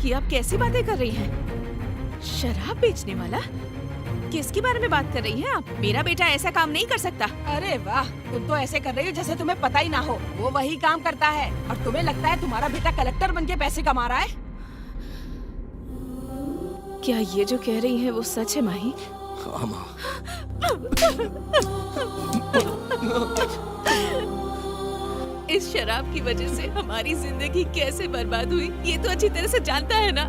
ये आप कैसी बातें कर रही हैं? शराब बेचने वाला? किसके बारे में बात कर रही हैं आप? मेरा बेटा ऐसा काम नहीं कर सकता। अरे वाह, तुम तो ऐसे कर रही हो जैसे तुम्हें पता ही ना हो। वो वही काम करता है और तुम्हें लगता है तुम्हारा बेटा कलेक्टर बन के पैसे कमा रहा है। क्या ये जो कह रही हैं वो सच है माही? हाँ माँ। इस शराब की वजह से हमारी जिंदगी कैसे बर्बाद हुई ये तो अच्छी तरह से जानता है ना।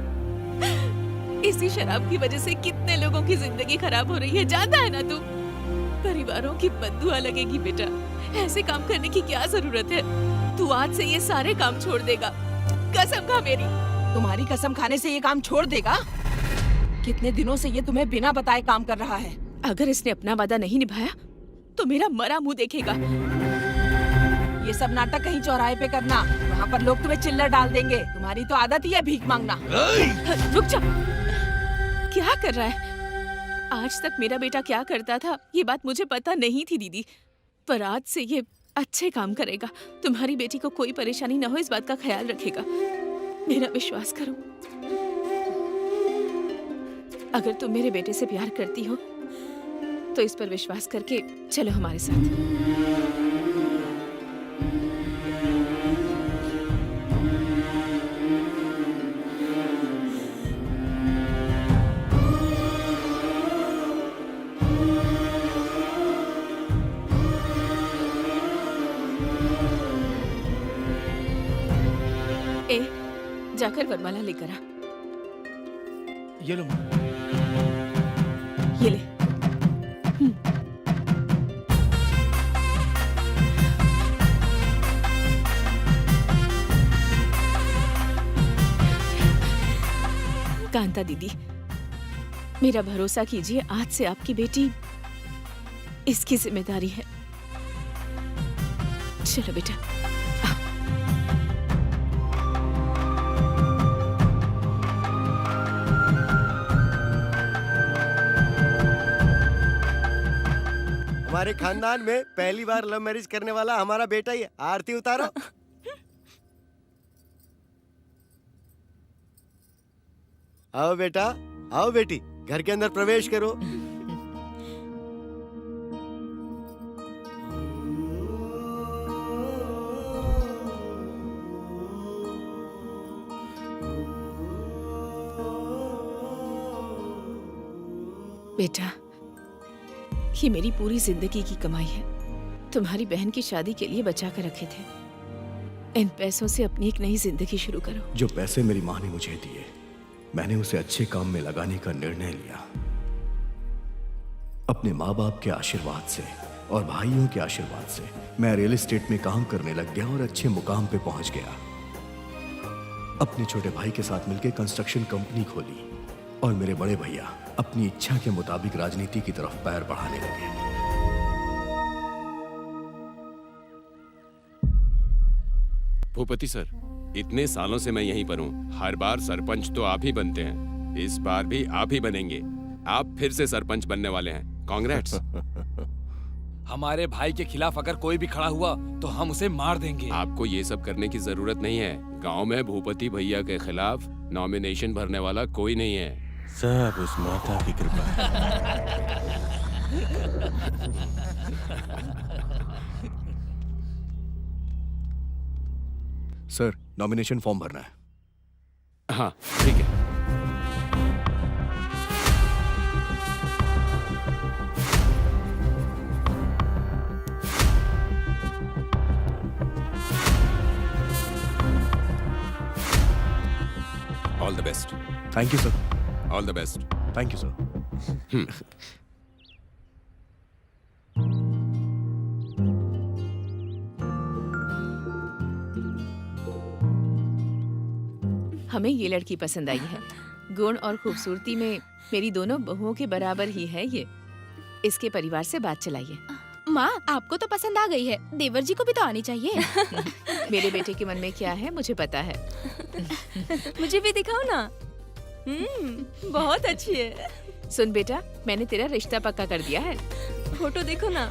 इसी शराब की वजह से कितने लोगों की जिंदगी खराब हो रही है, जानता है ना तू? परिवारों की बद्दुआ लगेगी बेटा। ऐसे काम करने की क्या जरूरत है? तू आज से ये सारे काम छोड़ देगा, कसम खा मेरी। तुम्हारी कसम खाने से ये काम छोड़ देगा? कितने दिनों से ये तुम्हें बिना बताए काम कर रहा है। अगर इसने अपना वादा नहीं निभाया तो मेरा मरा मुंह देखेगा। ये सब नाटक कहीं चौराहे पे करना, वहाँ पर लोग तुम्हें चिल्लर डाल देंगे। तुम्हारी तो आदत ही है भीख मांगना। रुक जा, क्या कर रहा है? आज तक मेरा बेटा क्या करता था ये बात मुझे पता नहीं थी दीदी, पर आज से ये अच्छे काम करेगा। तुम्हारी बेटी को कोई परेशानी न हो इस बात का ख्याल रखेगा, मेरा विश्वास करो। अगर तुम मेरे बेटे से प्यार करती हो तो इस पर विश्वास करके चलो हमारे साथ। ए, जाकर वरमाला लेकर आ। ये लो। ये ले। कांता दीदी, मेरा भरोसा कीजिए, आज से आपकी बेटी इसकी जिम्मेदारी है। चलो बेटा। हमारे खानदान में पहली बार लव मैरिज करने वाला हमारा बेटा ही है। आरती उतारो। आओ बेटा, आओ बेटी, घर के अंदर प्रवेश करो। बेटा, ये मेरी पूरी जिंदगी की कमाई है। तुम्हारी बहन की शादी के लिए बचा कर रखे थे। इन पैसों से अपनी एक नई जिंदगी शुरू करो। जो पैसे मेरी माँ ने मुझे दिए, मैंने उसे अच्छे काम में लगाने का निर्णय लिया। अपने माँ बाप के आशीर्वाद से और भाइयों के आशीर्वाद से मैं रियल एस्टेट में काम करने लग गया और अच्छे मुकाम पे पहुंच गया। अपने छोटे भाई के साथ मिलकर कंस्ट्रक्शन कंपनी खोली और मेरे बड़े भैया अपनी इच्छा के मुताबिक राजनीति की तरफ पैर बढ़ाने लगे। भूपति सर, इतने सालों से मैं यहीं पर हूँ। हर बार सरपंच तो आप ही बनते हैं, इस बार भी आप ही बनेंगे। आप फिर से सरपंच बनने वाले हैं। कांग्रेट्स। हमारे भाई के खिलाफ अगर कोई भी खड़ा हुआ तो हम उसे मार देंगे। आपको ये सब करने की जरूरत नहीं है। गांव में भूपति भैया के खिलाफ नॉमिनेशन भरने वाला कोई नहीं है। सब उस माता की कृपा है। सर, नॉमिनेशन फॉर्म भरना है। हाँ ठीक है। All the best. Thank you sir. All the best. Thank you sir. हमें ये लड़की पसंद आई है। गुण और खूबसूरती में मेरी दोनों बहुओं के बराबर ही है ये। इसके परिवार से बात चलाइए। माँ, आपको तो पसंद आ गई है, देवर जी को भी तो आनी चाहिए। मेरे बेटे के मन में क्या है मुझे पता है। मुझे भी दिखाओ ना। बहुत अच्छी है। सुन बेटा, मैंने तेरा रिश्ता पक्का कर दिया है। फोटो देखो ना।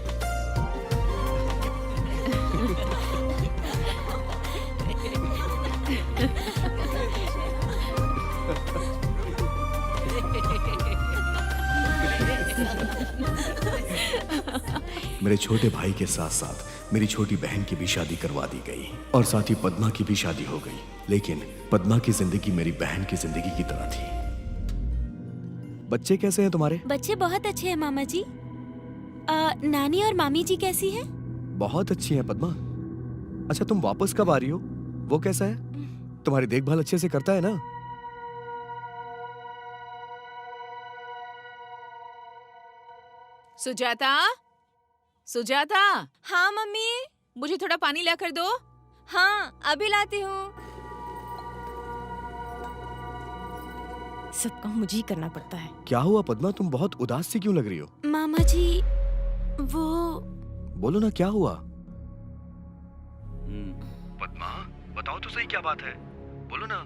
मेरे छोटे भाई के साथ साथ मेरी छोटी बहन की भी शादी करवा दी गई और साथ ही पद्मा की भी शादी हो गई। लेकिन पद्मा की जिंदगी मेरी बहन की जिंदगी की तरह थी। बच्चे कैसे हैं तुम्हारे? बच्चे बहुत अच्छे हैं मामा जी। नानी और मामी जी कैसी हैं? बहुत अच्छी हैं पद्मा। अच्छा, तुम वापस कब आ रही हो? वो कैसा है? तुम्हारी देखभाल अच्छे से करता है ना? सुजाता, सुजाता। हाँ मम्मी। मुझे थोड़ा पानी ला कर दो। हाँ, अभी लाती हूँ। सब काम मुझे ही करना पड़ता है। क्या हुआ पद्मा, तुम बहुत उदास सी क्यों लग रही हो? मामा जी, वो बोलो ना, क्या हुआ? पद्मा, बताओ तो सही, क्या बात है? बोलो ना।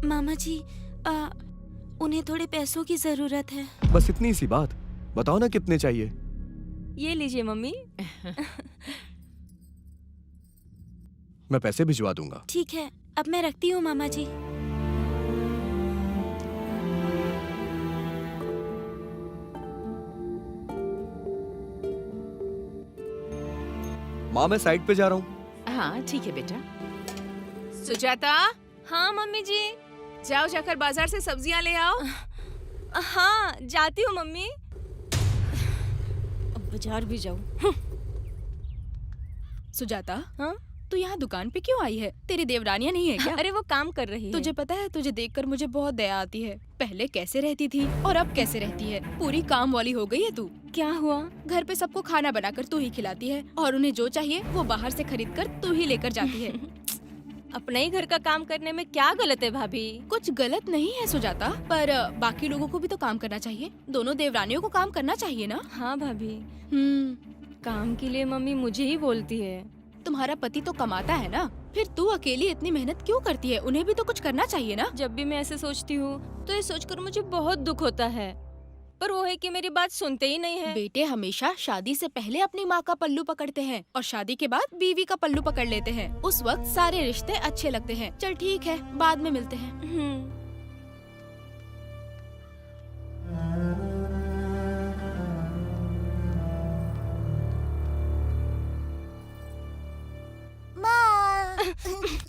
मामा जी, उन्हें थोड़े पैसों की जरूरत है। बस इतनी सी बात? बताओ ना कितने चाहिए। ये लीजिए मम्मी। मैं पैसे भिजवा दूंगा। ठीक है, अब मैं रखती हूँ मामा जी। माँ, मैं साइड पे जा रहा हूँ। हाँ ठीक है बेटा। सुजाता। हाँ मम्मी जी। जाओ, जाकर बाजार से सब्जियां ले आओ। हाँ, जाती हूँ मम्मी। अब बाजार भी जाऊँ। सुजाता, हाँ? तू यहाँ दुकान पे क्यों आई है? तेरी देवरानियाँ नहीं है क्या? अरे वो काम कर रही है। तुझे पता है, तुझे देखकर मुझे बहुत दया आती है। पहले कैसे रहती थी और अब कैसे रहती है? पूरी काम वाली हो गई है तू। क्या हुआ? घर पे सबको खाना बनाकर तू ही खिलाती है और उन्हें जो चाहिए वो बाहर से खरीद कर तू ही लेकर जाती है। अपने ही घर का काम करने में क्या गलत है भाभी? कुछ गलत नहीं है सुजाता, पर बाकी लोगों को भी तो काम करना चाहिए। दोनों देवरानियों को काम करना चाहिए ना। हाँ भाभी। काम के लिए मम्मी मुझे ही बोलती है। तुम्हारा पति तो कमाता है ना, फिर तू अकेली इतनी मेहनत क्यों करती है? उन्हें भी तो कुछ करना चाहिए ना। जब भी मैं ऐसे सोचती हूँ तो ये सोचकर मुझे बहुत दुख होता है, पर वो है कि मेरी बात सुनते ही नहीं है। बेटे हमेशा शादी से पहले अपनी माँ का पल्लू पकड़ते हैं और शादी के बाद बीवी का पल्लू पकड़ लेते हैं। उस वक्त सारे रिश्ते अच्छे लगते हैं। चल ठीक है, बाद में मिलते हैं।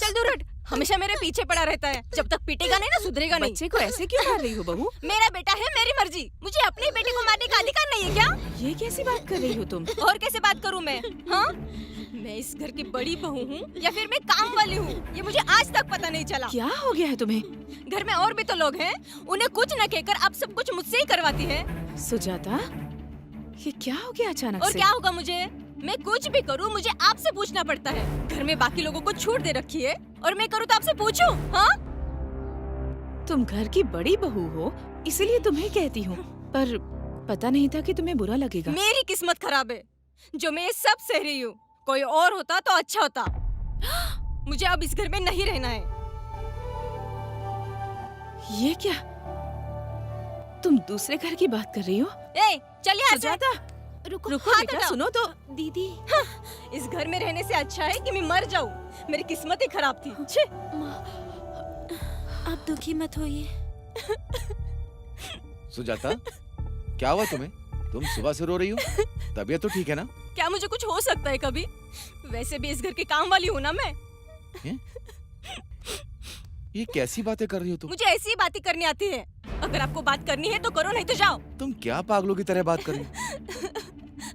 चल दूर हट, हमेशा मेरे पीछे पड़ा रहता है। जब तक पीटेगा नहीं ना सुधरेगा नहीं। बच्चे को ऐसे क्यों कर रही हो बहू? मेरा बेटा है, मेरी मर्जी। मुझे अपने बेटे को मारने का अधिकार नहीं है क्या? ये कैसी बात कर रही हो तुम? और कैसे बात करूं मैं? हाँ, मैं इस घर की बड़ी बहू हूँ या फिर मैं काम वाली हूँ, ये मुझे आज तक पता नहीं चला। क्या हो गया है तुम्हें? घर में और भी तो लोग हैं, उन्हें कुछ न कहकर आप सब कुछ मुझसे ही करवाती है। सुजाता, ये क्या हो गया अचानक और से? क्या होगा मुझे? मैं कुछ भी करूं मुझे आपसे पूछना पड़ता है। घर में बाकी लोगों को छूट दे रखी है और मैं करूं तो आपसे पूछूं? हाँ? तुम घर की बड़ी बहू हो, इसीलिए तुम्हें कहती हूँ, पर पता नहीं था कि तुम्हें बुरा लगेगा। मेरी किस्मत खराब है जो मैं ये सब सह रही हूँ। कोई और होता तो अच्छा होता। मुझे अब इस घर में नहीं रहना है। ये क्या? तुम दूसरे घर की बात कर रही हो? चलिए सुजाता, रुको रुको बेटा, सुनो तो। दीदी, हाँ, इस घर में रहने से अच्छा है कि मैं मर जाऊं। मेरी किस्मत ही खराब थी। आप दुखी मत होइए। सुजाता, क्या हुआ तुम्हें? तुम सुबह से रो रही हो? तबीयत तो ठीक है ना? क्या मुझे कुछ हो सकता है कभी? वैसे भी इस घर की काम वाली हूँ ना मैं। ये कैसी बातें कर रही हो तुम? मुझे ऐसी ही बातें करनी आती है। अगर आपको बात करनी है तो करो, नहीं तो जाओ। तुम क्या पागलों की तरह बात कर रही हो?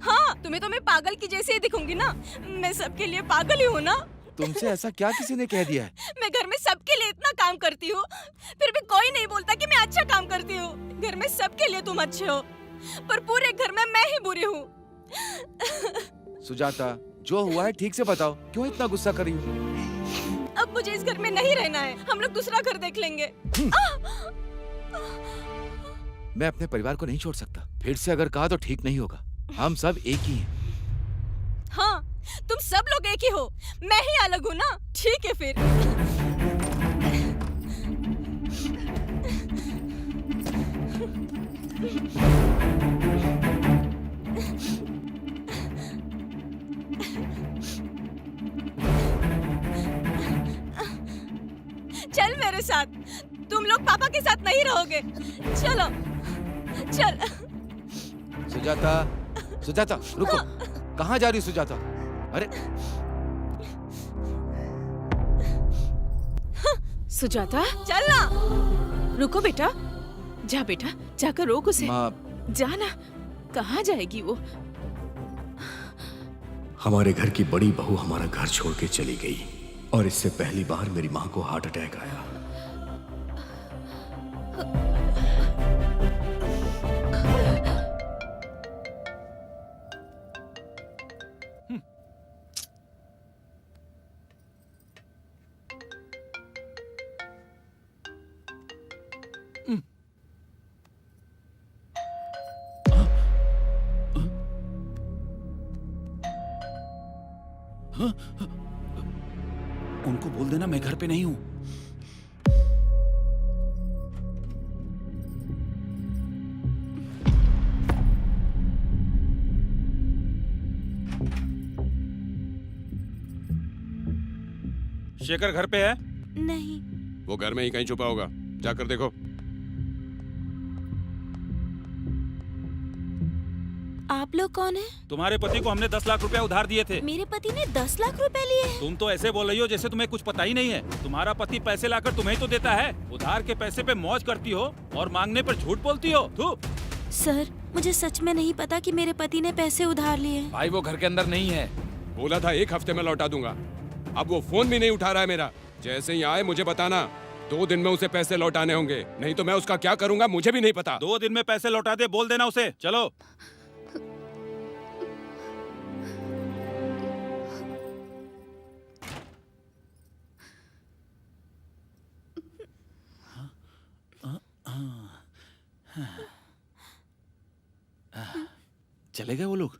हाँ, तुम्हें तो मैं पागल की जैसे ही दिखूंगी ना। मैं सबके लिए पागल ही हूँ ना। तुमसे ऐसा क्या किसी ने कह दिया है? मैं घर में सबके लिए इतना काम करती हूँ, फिर भी कोई नहीं बोलता कि मैं अच्छा काम करती हूँ। घर में सबके लिए तुम अच्छे हो, पर पूरे घर में मैं ही बुरी हूँ। सुजाता, जो हुआ है ठीक से बताओ, क्यों इतना गुस्सा कर रही हो? अब मुझे इस घर में नहीं रहना है, हम लोग दूसरा घर देख लेंगे। मैं अपने परिवार को नहीं छोड़ सकता। फिर से अगर कहा तो ठीक नहीं होगा। हम सब एक ही हैं। हाँ, तुम सब लोग एक ही हो, मैं ही अलग हूँ ना। ठीक है फिर। चल मेरे साथ, तुम लोग पापा के साथ नहीं रहोगे। चलो, चल। सुजाता, सुजाता, रुको। कहाँ जा रही हो सुजाता? अरे सुजाता, चल ना। रुको बेटा, जा बेटा, जाकर रोक उसे। माँ, जाना। कहाँ जाएगी वो? हमारे घर की बड़ी बहू हमारा घर छोड़ के चली गई और इससे पहली बार मेरी माँ को हार्ट अटैक आया। उनको बोल देना मैं घर पे नहीं हूँ। शेखर घर पे है? नहीं। वो घर में ही कहीं छुपा होगा, जाकर देखो। आप लोग कौन हैं? तुम्हारे पति को हमने 10 लाख रुपया उधार दिए थे। मेरे पति ने 10 लाख रुपए लिए? तुम तो ऐसे बोल रही हो जैसे तुम्हें कुछ पता ही नहीं है। तुम्हारा पति पैसे लाकर तुम्हें तो देता है, उधार के पैसे पे मौज करती हो और मांगने पर झूठ बोलती हो। तू सर, मुझे सच में नहीं पता कि मेरे पति ने पैसे उधार लिए। भाई वो घर के अंदर नहीं है। बोला था 1 हफ्ते में लौटा दूंगा। अब वो फोन भी नहीं उठा रहा है मेरा। जैसे ही आए मुझे बताना। 2 दिन में उसे पैसे लौटाने होंगे, नहीं तो मैं उसका क्या करूंगा मुझे भी नहीं पता। 2 दिन में पैसे लौटा दे, बोल देना उसे। चलो। चले गए वो लोग।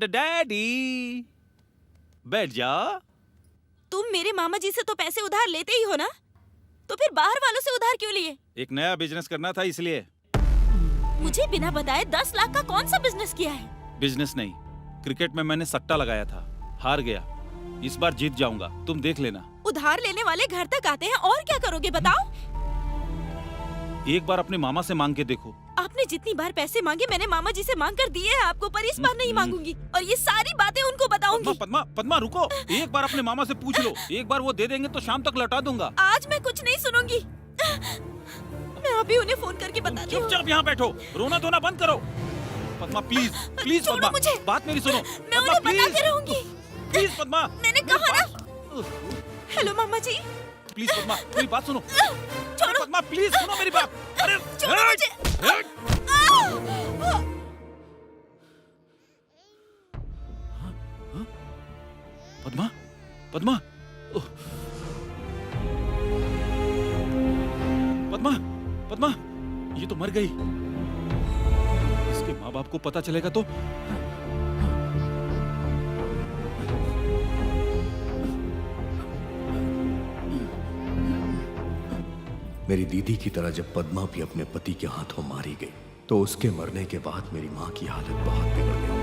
डैडी, बैठ जा। तुम मेरे मामा जी से तो पैसे उधार लेते ही हो ना, तो फिर बाहर वालों से उधार क्यों लिए? एक नया बिजनेस करना था इसलिए। मुझे बिना बताए 10 लाख का कौन सा बिजनेस किया है? बिजनेस नहीं, क्रिकेट में मैंने सट्टा लगाया था, हार गया। इस बार जीत जाऊंगा, तुम देख लेना। उधार लेने वाले घर तक आते हैं और क्या करोगे बताओ? एक बार अपने मामा से मांग के देखो। आपने जितनी बार पैसे मांगे मैंने मामा जी से मांग कर दिए हैं आपको, पर इस बार नहीं मांगूंगी और ये सारी बातें उनको बताऊंगी। पद्मा, पद्मा रुको, एक बार अपने मामा से पूछ लो। एक बार वो दे देंगे तो शाम तक लौटा दूंगा। आज मैं कुछ नहीं सुनूंगी। मैं अभी उन्हें फोन करके बताती हूँ। चुपचाप यहाँ बैठो, रोना धोना बंद करो। पद्मा प्लीज, प्लीज पद्मा, बात मेरी सुनो। मैं उन्हें बता के रहूंगी। प्लीज पद्मा, मैंने कहा ना। हेलो मामा जी। प्लीज पद्मा, मेरी बात सुनो। छोड़ो पद्मा, प्लीज सुनो मेरी बात। अरे छोड़ो मुझे। पद्मा, पद्मा, पद्मा, पद्मा, ये तो मर गई। इसके माँ बाप को पता चलेगा तो। मेरी दीदी की तरह जब पद्मा भी अपने पति के हाथों मारी गई, तो उसके मरने के बाद मेरी माँ की हालत बहुत बिगड़ गई।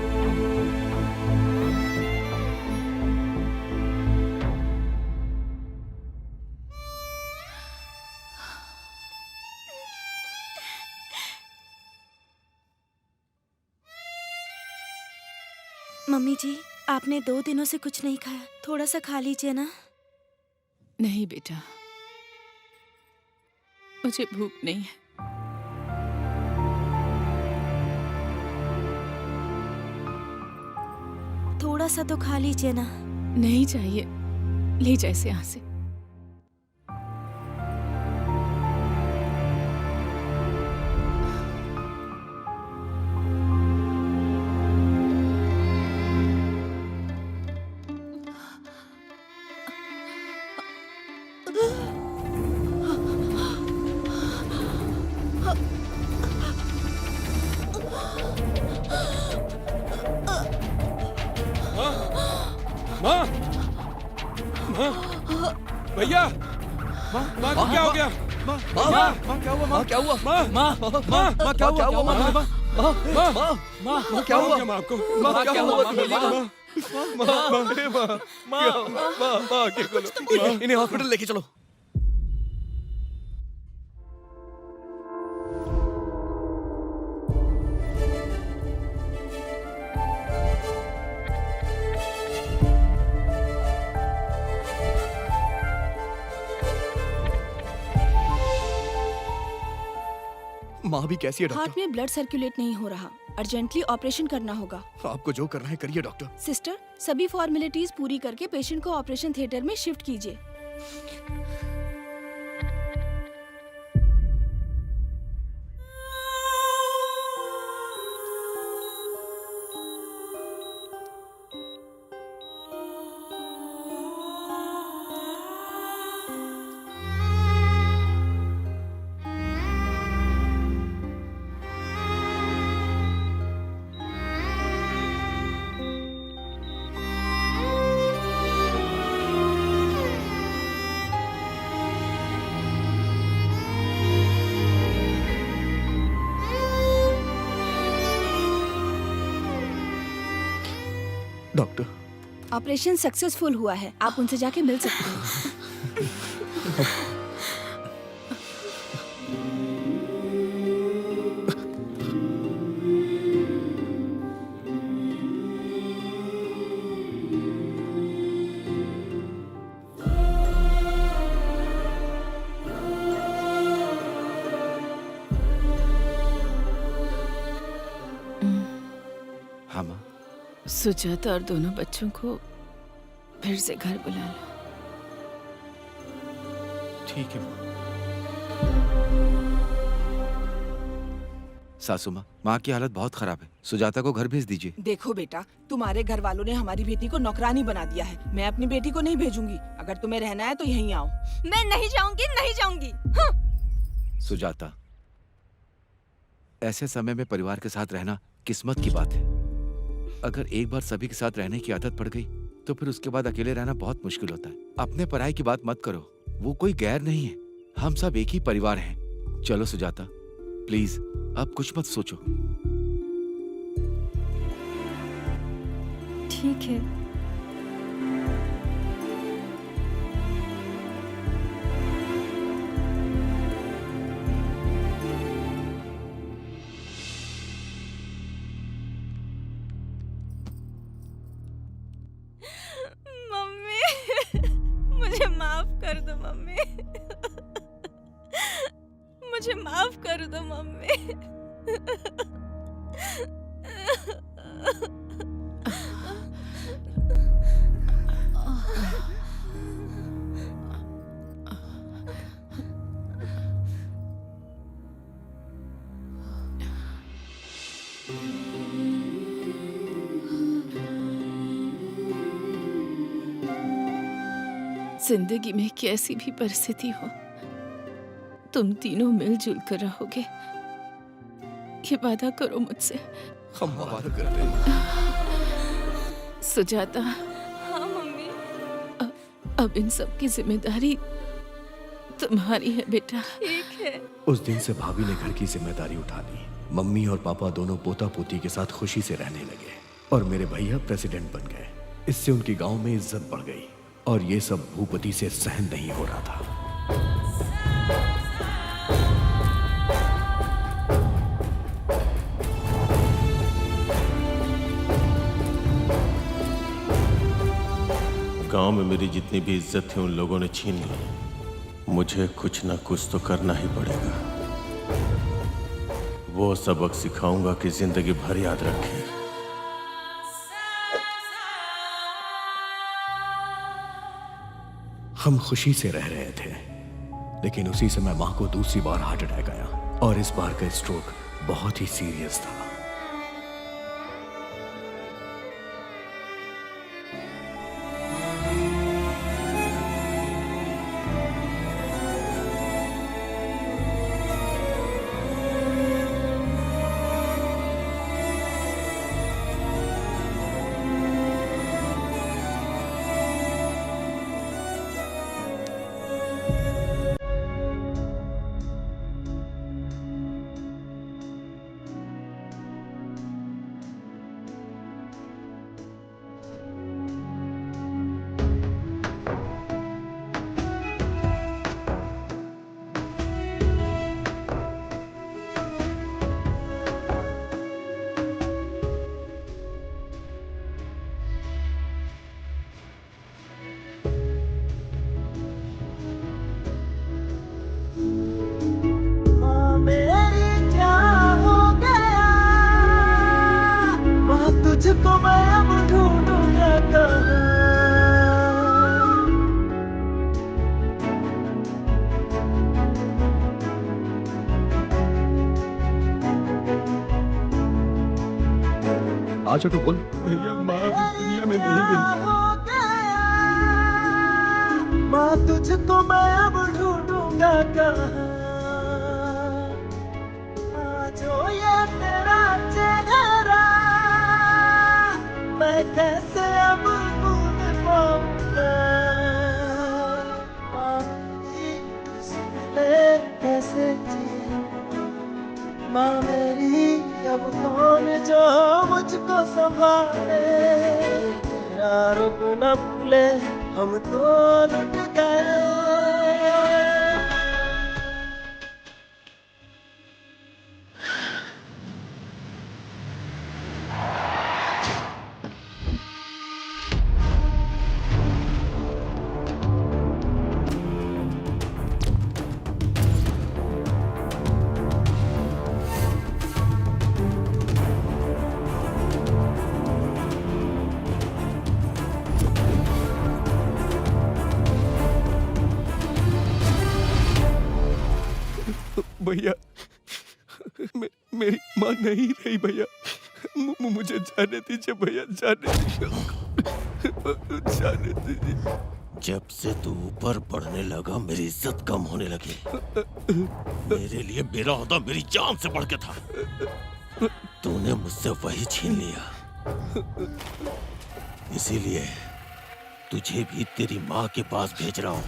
मम्मी जी, आपने 2 दिनों से कुछ नहीं खाया, थोड़ा सा खा लीजिए ना। नहीं बेटा, मुझे भूख नहीं है। थोड़ा सा तो खा लीजिए ना। नहीं चाहिए, ले जा इसे यहाँ से। माँ, माँ, भैया, माँ को क्या हो गया? माँ क्या हुआ? माँ क्या हुआ? माँ क्या हुआ? माँ क्या हुआ? माँ आपको माँ क्या हुआ? माँ इन्हें हॉस्पिटल लेके चलो। माँ भी कैसी है डॉक्टर? हार्ट में ब्लड सर्कुलेट नहीं हो रहा, अर्जेंटली ऑपरेशन करना होगा। आपको जो करना है करिए डॉक्टर। सिस्टर, सभी फॉर्मेलिटीज पूरी करके पेशेंट को ऑपरेशन थिएटर में शिफ्ट कीजिए। डॉक्टर, ऑपरेशन सक्सेसफुल हुआ है, आप उनसे जाके मिल सकते हैं। हाँ माँ। सुजाता और दोनों बच्चों को फिर से घर बुला लो। ठीक है माँ। सासू माँ, माँ की हालत बहुत खराब है, सुजाता को घर भेज दीजिए। देखो बेटा, तुम्हारे घर वालों ने हमारी बेटी को नौकरानी बना दिया है। मैं अपनी बेटी को नहीं भेजूंगी। अगर तुम्हें रहना है तो यहीं आओ। मैं नहीं जाऊंगी, नहीं जाऊंगी। सुजाता, ऐसे समय में परिवार के साथ रहना किस्मत की बात है। अगर एक बार सभी के साथ रहने की आदत पड़ गई तो फिर उसके बाद अकेले रहना बहुत मुश्किल होता है। अपने पराई की बात मत करो, वो कोई गैर नहीं है, हम सब एक ही परिवार हैं। चलो सुजाता, प्लीज अब कुछ मत सोचो। ठीक है। मुझे माफ कर दो मम्मी। मुझे माफ कर दो मम्मी। जिंदगी में कैसी भी परिस्थिति हो, तुम तीनों मिलजुल कर रहोगे, ये वादा करो मुझसे। हम वादा करते हैं। सुजाता, हाँ मम्मी। अब इन सब की जिम्मेदारी तुम्हारी है बेटा। ठीक है। उस दिन से भाभी ने घर की जिम्मेदारी उठा ली। मम्मी और पापा दोनों पोता पोती के साथ खुशी से रहने लगे और मेरे भैया प्रेसिडेंट बन गए। इससे उनकी गांव में इज्जत बढ़ गई और ये सब भूपति से सहन नहीं हो रहा था। गांव में मेरी जितनी भी इज्जत थी उन लोगों ने छीन ली। मुझे कुछ ना कुछ तो करना ही पड़ेगा। वो सबक सिखाऊंगा कि जिंदगी भर याद रखें। हम खुशी से रह रहे थे, लेकिन उसी समय माँ को दूसरी बार हार्ट अटैक आया और इस बार का स्ट्रोक बहुत ही सीरियस था। तुझको मैं अब ढूंढूंगा कहाँ। आज तो बोल भैया माँ दुनिया में नहीं मिली। माँ तुझको मैं अब ढूंढूंगा कहाँ। जो ये तेरा चेहरा मैं कैसे अब भूल पाऊंगा। कैसे जिए माँ मेरी, अब कौन जो मुझको संभाले। तेरा रुक न भूले हम तो लुट गए। भैया मेरी माँ नहीं रही भैया। मुझे जाने दीजिए भैया, जाने दीजिए। जब से तू ऊपर बढ़ने लगा मेरी इज्जत कम होने लगी। मेरे लिए मेरा होता मेरी जान से बढ़ के था। तूने मुझसे वही छीन लिया। इसीलिए तुझे भी तेरी माँ के पास भेज रहा हूँ।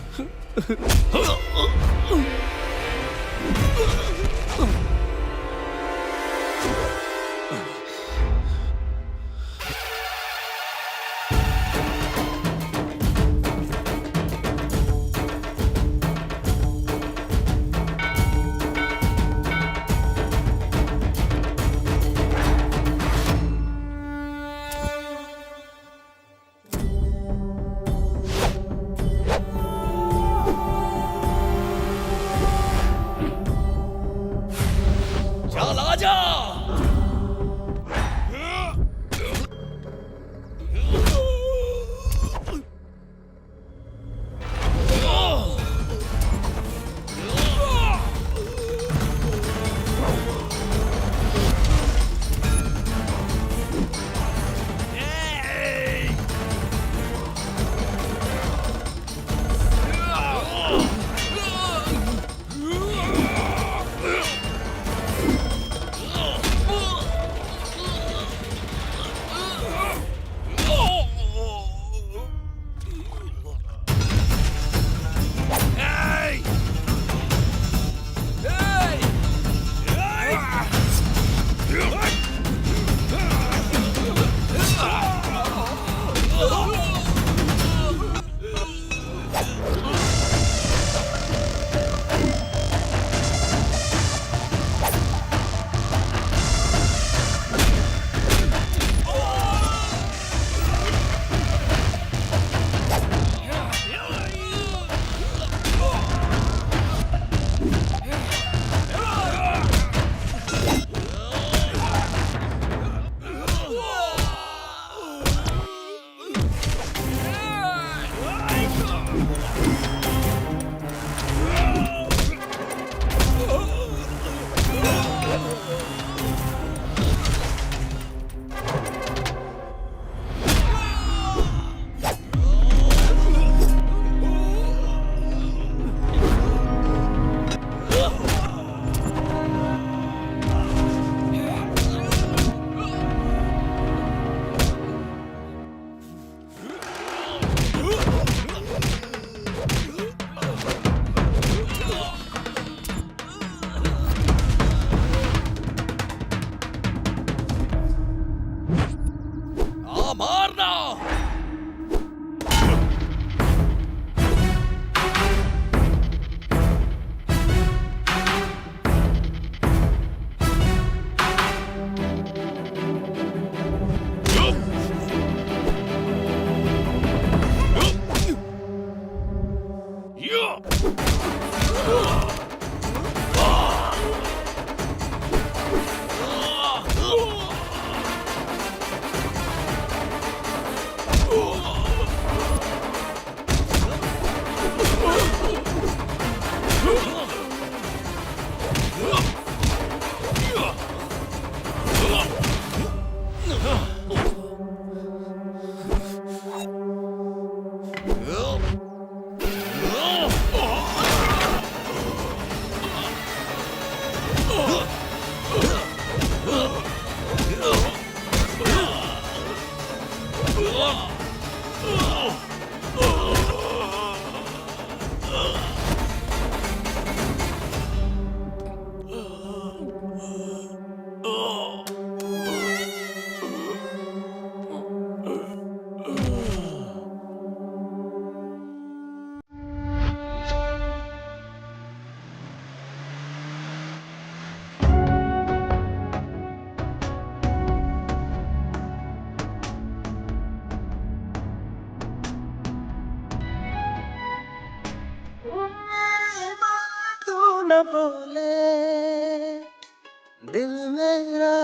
मेरा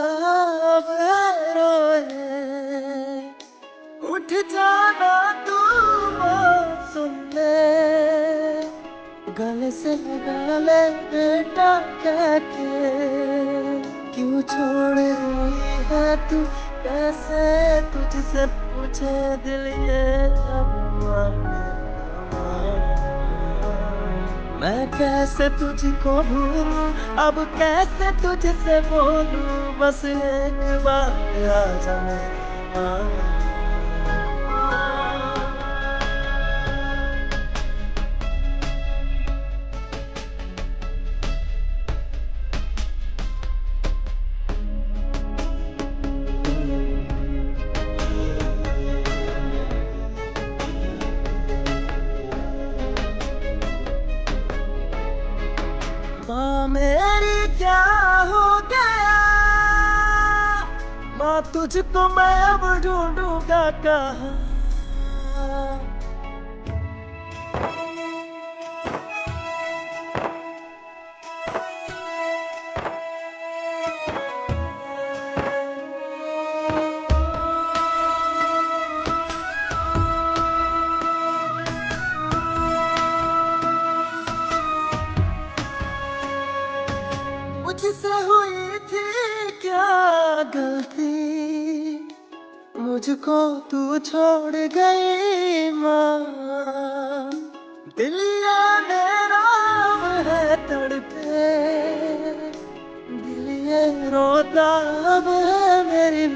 अब रोए, उठ जाना तू बात सुन ले, गले से लगा ले बेटा कह के, क्यों छोड़ रही है तू, कैसे तुझसे पूछे दिल ये मैं कैसे तुझको भूलूं, अब कैसे तुझसे बोलूं, बस एक बार आ जाए माँ मेरी क्या हो गया, माँ तुझको मैं अब ढूंढूंगा कहाँ। मुझसे हुई थी क्या गलती, मुझको तू छोड़ गई माँ, दिल ये मेरा है तड़पे, दिल ये रोता अब है मेरी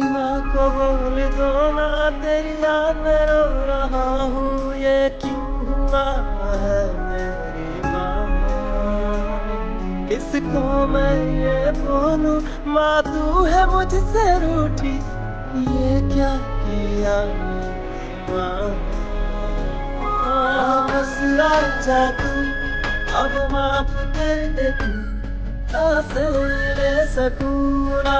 माँ को बोल दो ना, तेरी याद में रो रहा हूँ, ये क्यों हुआ है मेरी किसको मैं ये बोलूं, माँ तू है मुझसे रूठी, ये क्या किया माँ, बस आजा तू अब माफ कर दे तू, सांस ले सकूं ना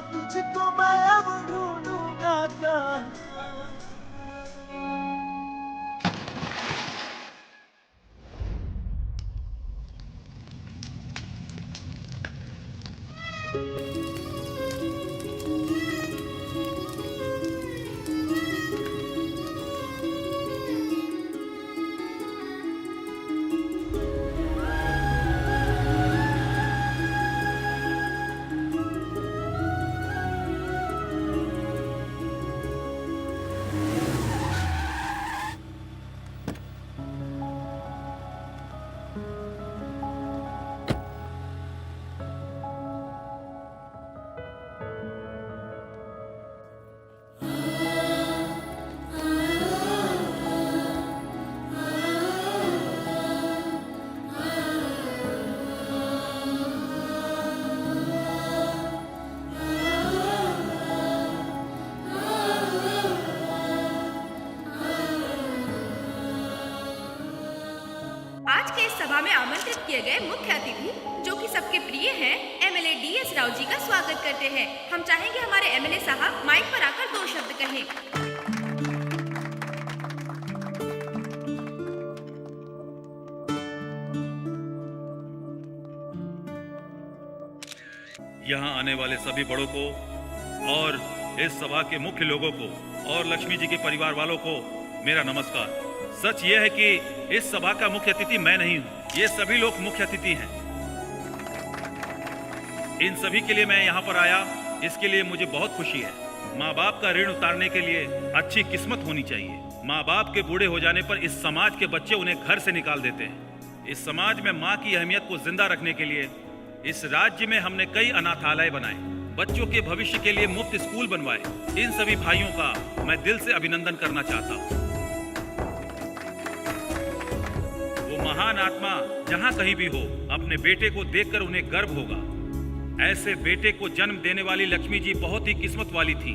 तुझको मैं अब ढूंढूंगा कहाँ। आज के इस सभा में आमंत्रित किए गए मुख्य अतिथि जो कि सबके प्रिय हैं, एमएलए डीएस राव जी का स्वागत करते हैं। हम चाहेंगे हमारे एमएलए साहब माइक पर आकर 2 शब्द कहें। यहाँ आने वाले सभी बड़ों को और इस सभा के मुख्य लोगों को और लक्ष्मी जी के परिवार वालों को मेरा नमस्कार। सच ये है कि इस सभा का मुख्य अतिथि मैं नहीं हूँ, ये सभी लोग मुख्य अतिथि हैं। इन सभी के लिए मैं यहाँ पर आया, इसके लिए मुझे बहुत खुशी है। माँ बाप का ऋण उतारने के लिए अच्छी किस्मत होनी चाहिए। माँ बाप के बूढ़े हो जाने पर इस समाज के बच्चे उन्हें घर से निकाल देते हैं। इस समाज में माँ की अहमियत को जिंदा रखने के लिए इस राज्य में हमने कई अनाथालय बनाए, बच्चों के भविष्य के लिए मुफ्त स्कूल बनवाए। इन सभी भाइयों का मैं दिल से अभिनंदन करना चाहता हूँ। वो महान आत्मा जहाँ कहीं भी हो, अपने बेटे को देखकर उन्हें गर्व होगा। ऐसे बेटे को जन्म देने वाली लक्ष्मी जी बहुत ही किस्मत वाली थी।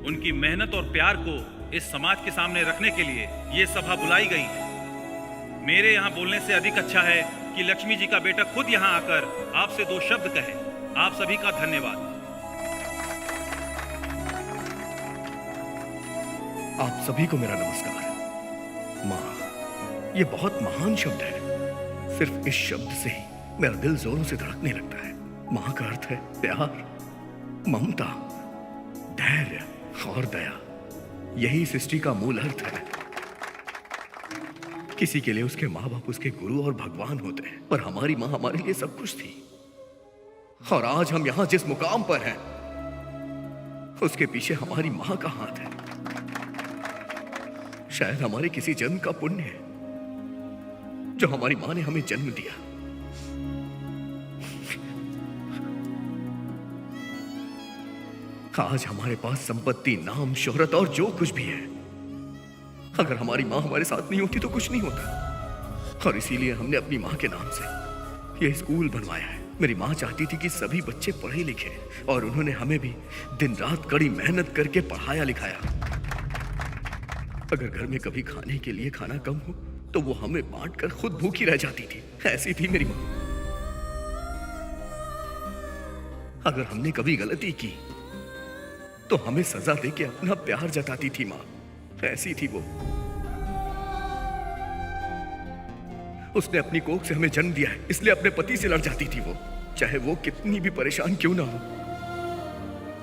उनकी मेहनत और प्यार को इस समाज के सामने रखने के लिए ये सभा बुलाई गई है। मेरे यहाँ बोलने से अधिक अच्छा है कि लक्ष्मी जी का बेटा खुद यहाँ आकर आपसे 2 शब्द कहे। आप सभी का धन्यवाद। आप सभी को मेरा नमस्कार। माँ, ये बहुत महान शब्द है। सिर्फ इस शब्द से ही मेरा दिल जोरों से धड़कने लगता है। माँ का अर्थ है प्यार, ममता, धैर्य और दया। यही सृष्टि का मूल अर्थ है। किसी के लिए उसके माँ बाप उसके गुरु और भगवान होते हैं, पर हमारी माँ हमारे लिए सब कुछ थी। और आज हम यहाँ जिस मुकाम पर हैं, उसके पीछे हमारी माँ का हाथ है। शायद हमारे किसी जन्म का पुण्य है जो हमारी माँ ने हमें जन्म दिया। आज हमारे पास संपत्ति, नाम, शोहरत और जो कुछ भी है, अगर हमारी माँ हमारे साथ नहीं होती तो कुछ नहीं होता। और इसीलिए हमने अपनी माँ के नाम से यह स्कूल बनवाया है। मेरी माँ चाहती थी कि सभी बच्चे पढ़े लिखे, और उन्होंने हमें भी दिन रात कड़ी मेहनत करके पढ़ाया लिखाया। अगर घर में कभी खाने के लिए खाना कम हो तो वो हमें बांट कर खुद भूखी रह जाती थी। ऐसी थी मेरी माँ। अगर हमने कभी गलती की तो हमें सजा देके अपना प्यार जताती थी माँ। ऐसी थी वो। उसने अपनी कोख से हमें जन्म दिया है, इसलिए अपने पति से लड़ जाती थी वो, चाहे वो कितनी भी परेशान क्यों ना हो।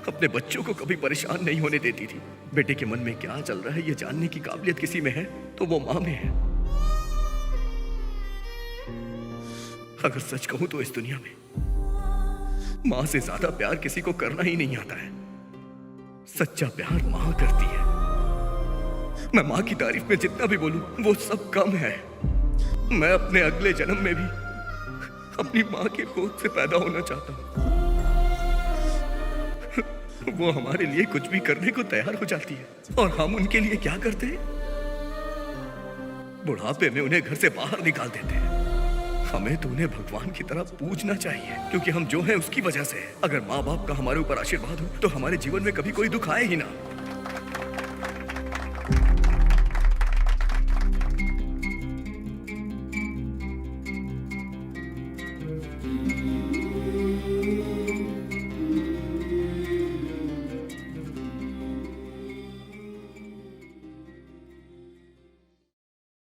अपने बच्चों को कभी परेशान नहीं होने देती थी। बेटे के मन में क्या चल रहा है ये जानने की काबिलियत किसी में है तो वो माँ में है। अगर सच कहूं तो इस दुनिया में माँ से ज्यादा प्यार किसी को करना ही नहीं आता है। सच्चा प्यार माँ करती है। मैं माँ की तारीफ में जितना भी बोलूं वो सब कम है। मैं अपने अगले जन्म में भी अपनी माँ के गोद से पैदा होना चाहता हूँ। वो हमारे लिए कुछ भी करने को तैयार हो जाती है, और हम उनके लिए क्या करते हैं? बुढ़ापे में उन्हें घर से बाहर निकाल देते हैं। हमें तो उन्हें भगवान की तरह पूजना चाहिए, क्योंकि हम जो हैं उसकी वजह से है। अगर माँ बाप का हमारे ऊपर आशीर्वाद हो तो हमारे जीवन में कभी कोई दुख आए ही ना।